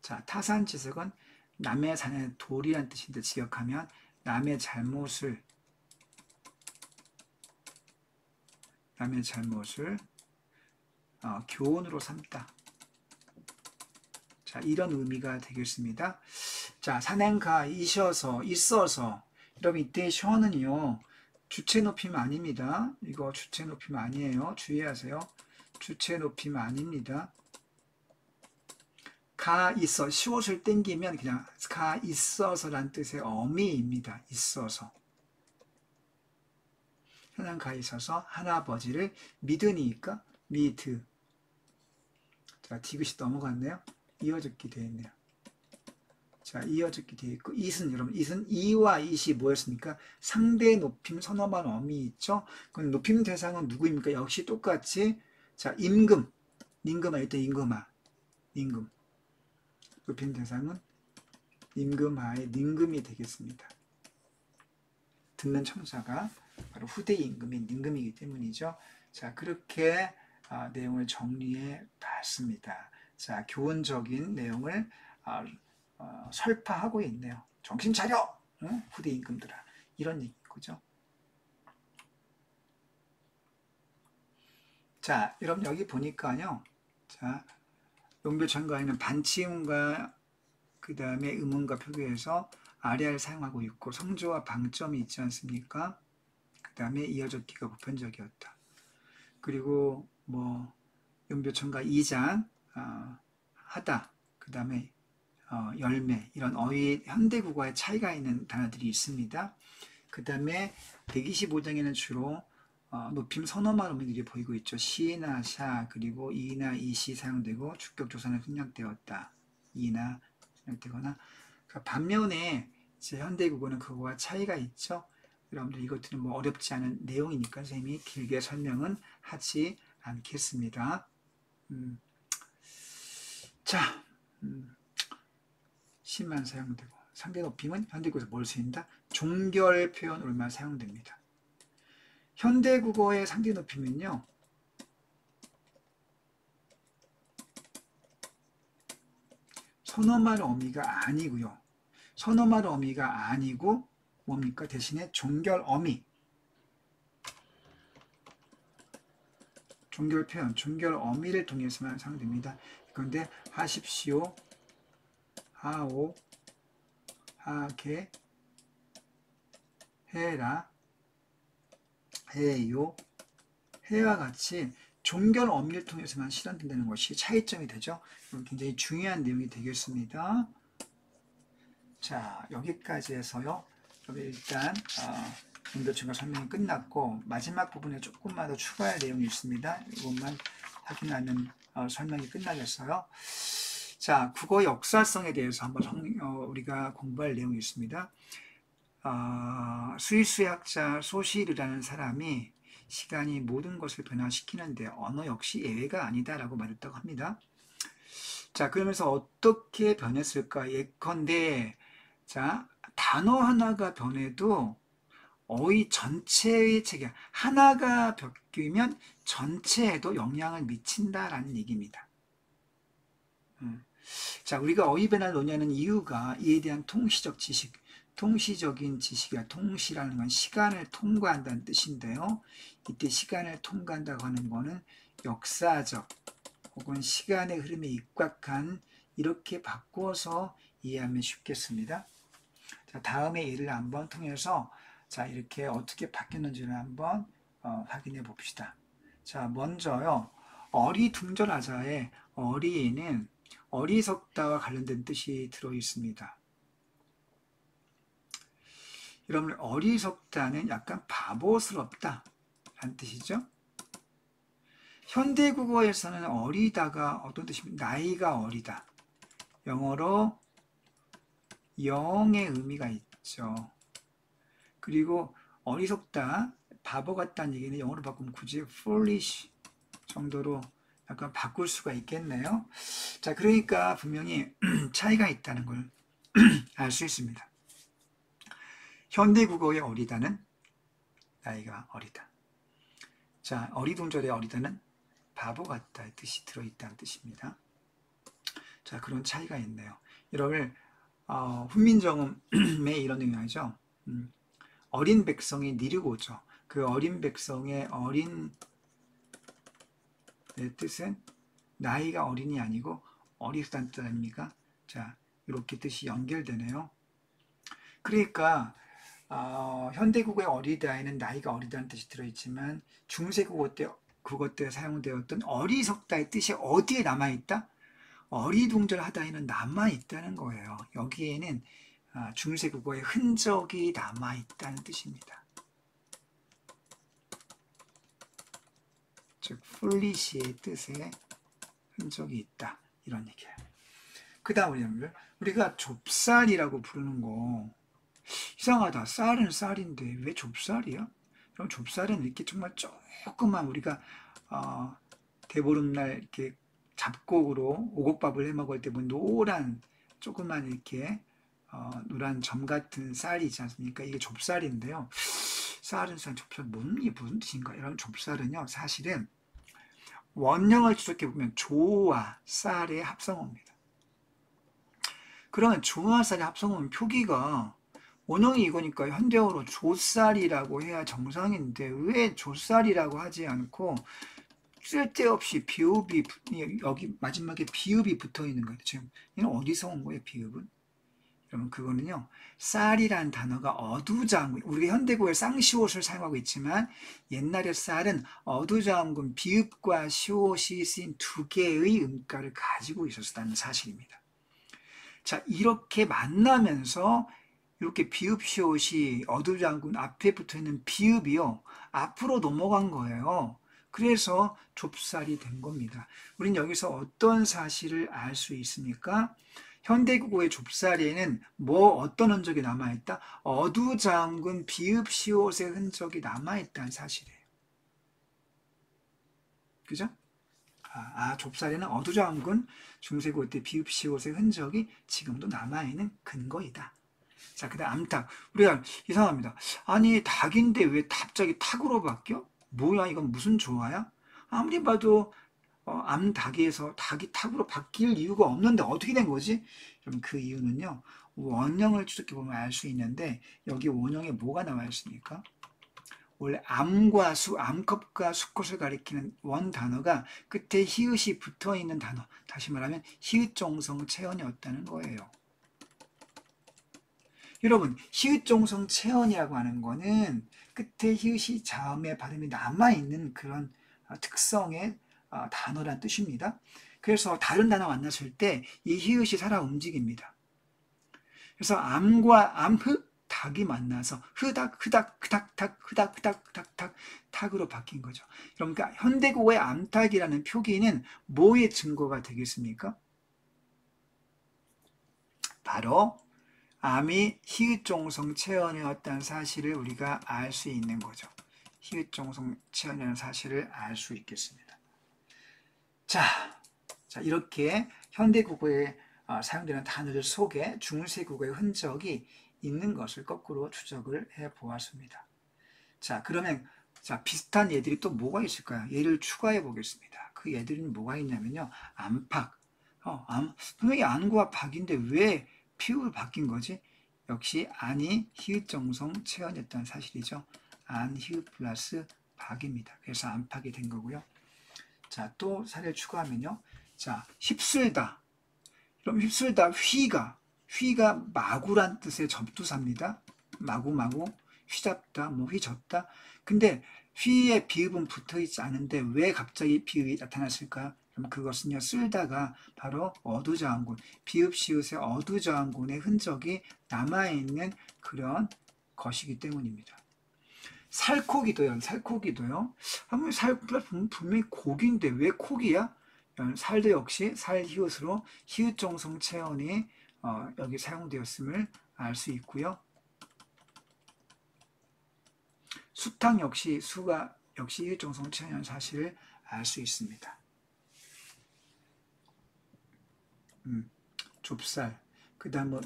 자, 타산지석은 남의 산에 돌이란 뜻인데 직역하면 남의 잘못을 교훈으로 삼다. 자, 이런 의미가 되겠습니다. 자, 산행가 있어서 여러분 이때 셔는요 주체 높임 아닙니다. 이거 주체 높임 아니에요. 주의하세요. 주체 높임 아닙니다. 가 있어 시옷을 땡기면 그냥 가 있어서란 뜻의 어미입니다. 있어서. 하나님 가 있어서 할아버지를 믿으니까 미드. 자, 디귿이 넘어갔네요. 이어듣기 되어 있네요. 자, 이어듣기 되어 있고 it은 여러분 it은 이와 it이 뭐였습니까? 상대 높임 선어만 어미 있죠. 그럼 높임 대상은 누구입니까? 역시 똑같이 자, 임금. 임금할 때 임금아. 임금. 높임 대상은 임금하의 임금이 되겠습니다. 듣는 청사가 바로 후대 임금인 임금이기 때문이죠. 자, 그렇게 내용을 정리해 봤습니다. 자, 교훈적인 내용을 설파하고 있네요. 정신 차려! 응? 후대 임금들아. 이런 얘기죠. 자, 여러분 여기 보니까요. 자, 용별천가에는 반치음과 그 다음에 음음과 표기해서 아래를 사용하고 있고 성조와 방점이 있지 않습니까? 그 다음에 이어졌기가 보편적이었다. 그리고 뭐 용교천가 2장 하다, 그 다음에 열매, 이런 어휘 현대국어의 차이가 있는 단어들이 있습니다. 그 다음에 125장에는 주로 높임 선어말 어미들이 보이고 있죠. 시나 샤, 그리고 이나 이시 사용되고 주격조사는 생략되었다. 이나 생략되거나. 그러니까 반면에 이제 현대국어는 그거와 차이가 있죠. 여러분들 이것들은 뭐 어렵지 않은 내용이니까 선생님이 길게 설명은 하지 않겠습니다. 자, 시만 사용되고 상대 높임은 현대국어에서 뭘 쓰인다? 종결 표현으로만 사용됩니다. 현대국어의 상대 높임은요, 선어말 어미가 아니고요. 선어말 어미가 아니고 뭡니까? 대신에 종결 어미, 종결 표현, 종결 어미를 통해서만 사용됩니다. 그런데 하십시오, 하오, 하게, 해라, 해요, 해와 같이 종결 어미를 통해서만 실현된다는 것이 차이점이 되죠. 굉장히 중요한 내용이 되겠습니다. 자, 여기까지 해서요. 일단 용도층과 설명이 끝났고 마지막 부분에 조금만 더 추가할 내용이 있습니다. 이것만 확인하면 설명이 끝나겠어요. 자, 국어 역사성에 대해서 한번 우리가 공부할 내용이 있습니다. 스위스의 학자 소시르라는 사람이 시간이 모든 것을 변화시키는데 언어 역시 예외가 아니다라고 말했다고 합니다. 자, 그러면서 어떻게 변했을까? 예컨대 자, 단어 하나가 변해도 어휘 전체의 체계, 하나가 바뀌면 전체에도 영향을 미친다라는 얘기입니다. 자, 우리가 어휘 변화를 논의하는 이유가 이에 대한 통시적 지식, 통시적인 지식이야. 통시라는 건 시간을 통과한다는 뜻인데요. 이때 시간을 통과한다고 하는 거는 역사적 혹은 시간의 흐름에 입각한, 이렇게 바꾸어서 이해하면 쉽겠습니다. 자, 다음의 예를 한번 통해서 자, 이렇게 어떻게 바뀌었는지를 한번 확인해 봅시다. 자, 먼저요. 어리둥절하자의 어리에는 어리석다와 관련된 뜻이 들어 있습니다. 여러분, 어리석다는 약간 바보스럽다 라는 뜻이죠. 현대국어에서는 어리다가 어떤 뜻입니까? 나이가 어리다. 영어로 영의 의미가 있죠. 그리고 어리석다, 바보 같다는 얘기는 영어로 바꾸면 굳이 foolish 정도로 약간 바꿀 수가 있겠네요. 자, 그러니까 분명히 차이가 있다는 걸 알 수 있습니다. 현대국어의 어리다는 나이가 어리다. 자, 어리둥절의 어리다는 바보 같다의 뜻이 들어있다는 뜻입니다. 자, 그런 차이가 있네요. 여러분, 훈민정음의 이런 내용이죠. 어린 백성이 니르고 오죠. 그 어린 백성의 어린 뜻은 나이가 어린이 아니고 어리다는 뜻 아닙니까? 자, 이렇게 뜻이 연결되네요. 그러니까 현대국어의 어리다에는 나이가 어리다는 뜻이 들어있지만 중세국어 때 사용되었던 어리석다의 뜻이 어디에 남아있다? 어리둥절하다에는 남아있다는 거예요. 여기에는 중세국어의 흔적이 남아있다는 뜻입니다. 즉 foolish의 뜻에 흔적이 있다, 이런 얘기예요. 그 다음 우리가 좁쌀이라고 부르는 거 이상하다. 쌀은 쌀인데 왜 좁쌀이야? 그럼 좁쌀은 이렇게 정말 조금만 우리가 대보름날 이렇게 잡곡으로 오곡밥을 해 먹을 때 뭐 노란 조그만 이렇게 노란 점 같은 쌀이지 않습니까? 이게 좁쌀인데요. 쌀은 좁쌀 이게 무슨 뜻인가? 이런 좁쌀은요, 사실은 원형을 추적해 보면 조와 쌀의 합성어입니다. 그러면 조와 쌀의 합성어는 표기가 원형이 이거니까 현대어로 조쌀이라고 해야 정상인데 왜 조쌀이라고 하지 않고 쓸데없이 비읍이, 여기 마지막에 비읍이 붙어 있는 거예요. 지금 이건 어디서 온 거예요, 비읍은? 여러분 그거는요. 쌀이란 단어가 어두자음군, 우리가 현대고에 쌍시옷을 사용하고 있지만 옛날에 쌀은 어두자음군 비읍과 시옷이 쓰인 두 개의 음가를 가지고 있었다는 사실입니다. 자, 이렇게 만나면서 이렇게 비읍 시옷이 어두자음군 앞에 붙어있는 비읍이요 앞으로 넘어간 거예요. 그래서 좁쌀이 된 겁니다. 우린 여기서 어떤 사실을 알 수 있습니까? 현대국어의 좁쌀에는 어떤 흔적이 남아있다? 어두장군 비읍 시옷의 흔적이 남아있다는 사실이에요. 그죠? 좁쌀에는 어두장군 중세국어 때 비읍 시옷의 흔적이 지금도 남아있는 근거이다. 자, 그 다음 암탉. 우리가 이상합니다. 아니 닭인데 왜 갑자기 탁으로 바뀌어? 뭐야, 이건 무슨 조화야? 아무리 봐도 암닭에서 닭이 탁으로 바뀔 이유가 없는데 어떻게 된 거지? 그럼 그 이유는요, 원형을 추적해 보면 알 수 있는데, 여기 원형에 뭐가 나와 있습니까? 원래 암과 암컷과 수컷을 가리키는 원 단어가 끝에 히읗이 붙어 있는 단어, 다시 말하면 히읗종성 체언이었다는 거예요. 여러분, 히읗종성 체언이라고 하는 거는 끝에 히읗이 자음의 발음이 남아있는 그런 특성의 단어란 뜻입니다. 그래서 다른 단어 만났을 때 이 히읗이 살아 움직입니다. 그래서 암과 암흑 닭이 만나서 흐닥 흐닥 흐닥탁 흐닥 흐닥 흐닥탁 탁으로 바뀐 거죠. 그러니까 현대국어의 암탉이라는 표기는 뭐의 증거가 되겠습니까? 바로 암이 히읗종성 체언이었다는 사실을 우리가 알 수 있는 거죠. 히읗종성 체언이라는 사실을 알 수 있겠습니다. 자, 이렇게 현대국어에 사용되는 단어들 속에 중세국어의 흔적이 있는 것을 거꾸로 추적을 해 보았습니다. 자, 그러면 비슷한 예들이 또 뭐가 있을까요? 예를 추가해 보겠습니다. 그 예들은 뭐가 있냐면요. 암탉. 분명히 안과 박인데 왜 피읍을 바뀐 거지? 역시 안이 히읗정성 체언이었다는 사실이죠. 안, 히읗 플러스 박입니다. 그래서 안팎이 된 거고요. 자, 또 사례를 추가하면요. 자, 휩쓸다. 그럼 휩쓸다, 휘가 마구란 뜻의 접두사입니다. 마구, 휘잡다, 휘젓다. 근데 휘의 비읍은 붙어 있지 않은데 왜 갑자기 비읍이 나타났을까요? 그럼 그것은요, 쓸다가 바로 어두저항군, 비읍 시읒의 어두저항군의 흔적이 남아있는 그런 것이기 때문입니다. 살코기도요. 분명히 고기인데 왜 코기야? 살도 역시 살 히읗으로 히읗종성 체언이 여기 사용되었음을 알 수 있고요. 수탕 역시 수가 역시 히읗종성 체언이라는 사실을 알 수 있습니다. 좁쌀, 그 다음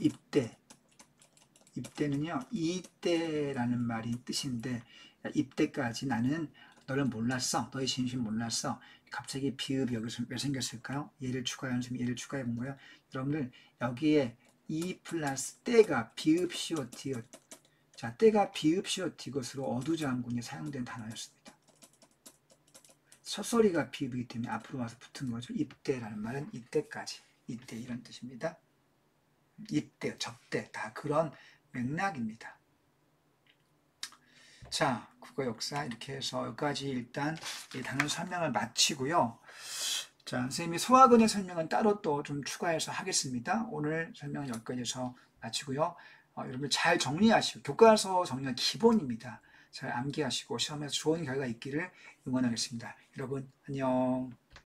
입대는요, 이때라는 말이 뜻인데, 입대까지 나는 너를 몰랐어, 너의 진심 몰랐어. 갑자기 비읍이 여기서 왜 생겼을까요? 예를 추가해 본 거예요. 여러분들 여기에 이 플러스 때가 비읍 시옷 디귿, 자, 때가 비읍 시옷 디귿으로 어두자음군에 사용된 단어였습니다. 첫소리가 비읍이기 때문에 앞으로 와서 붙은 거죠. 입대라는 말은 이때까지, 이때 이런 뜻입니다. 입대, 접대, 다 그런 맥락입니다. 자, 국어 역사 이렇게 해서 여기까지 일단 이 단어 설명을 마치고요. 자, 선생님이 소학원의 설명은 따로 또 좀 추가해서 하겠습니다. 오늘 설명은 여기까지 해서 마치고요. 여러분 잘 정리하시고, 교과서 정리가 기본입니다. 잘 암기하시고 시험에서 좋은 결과 있기를 응원하겠습니다. 여러분 안녕.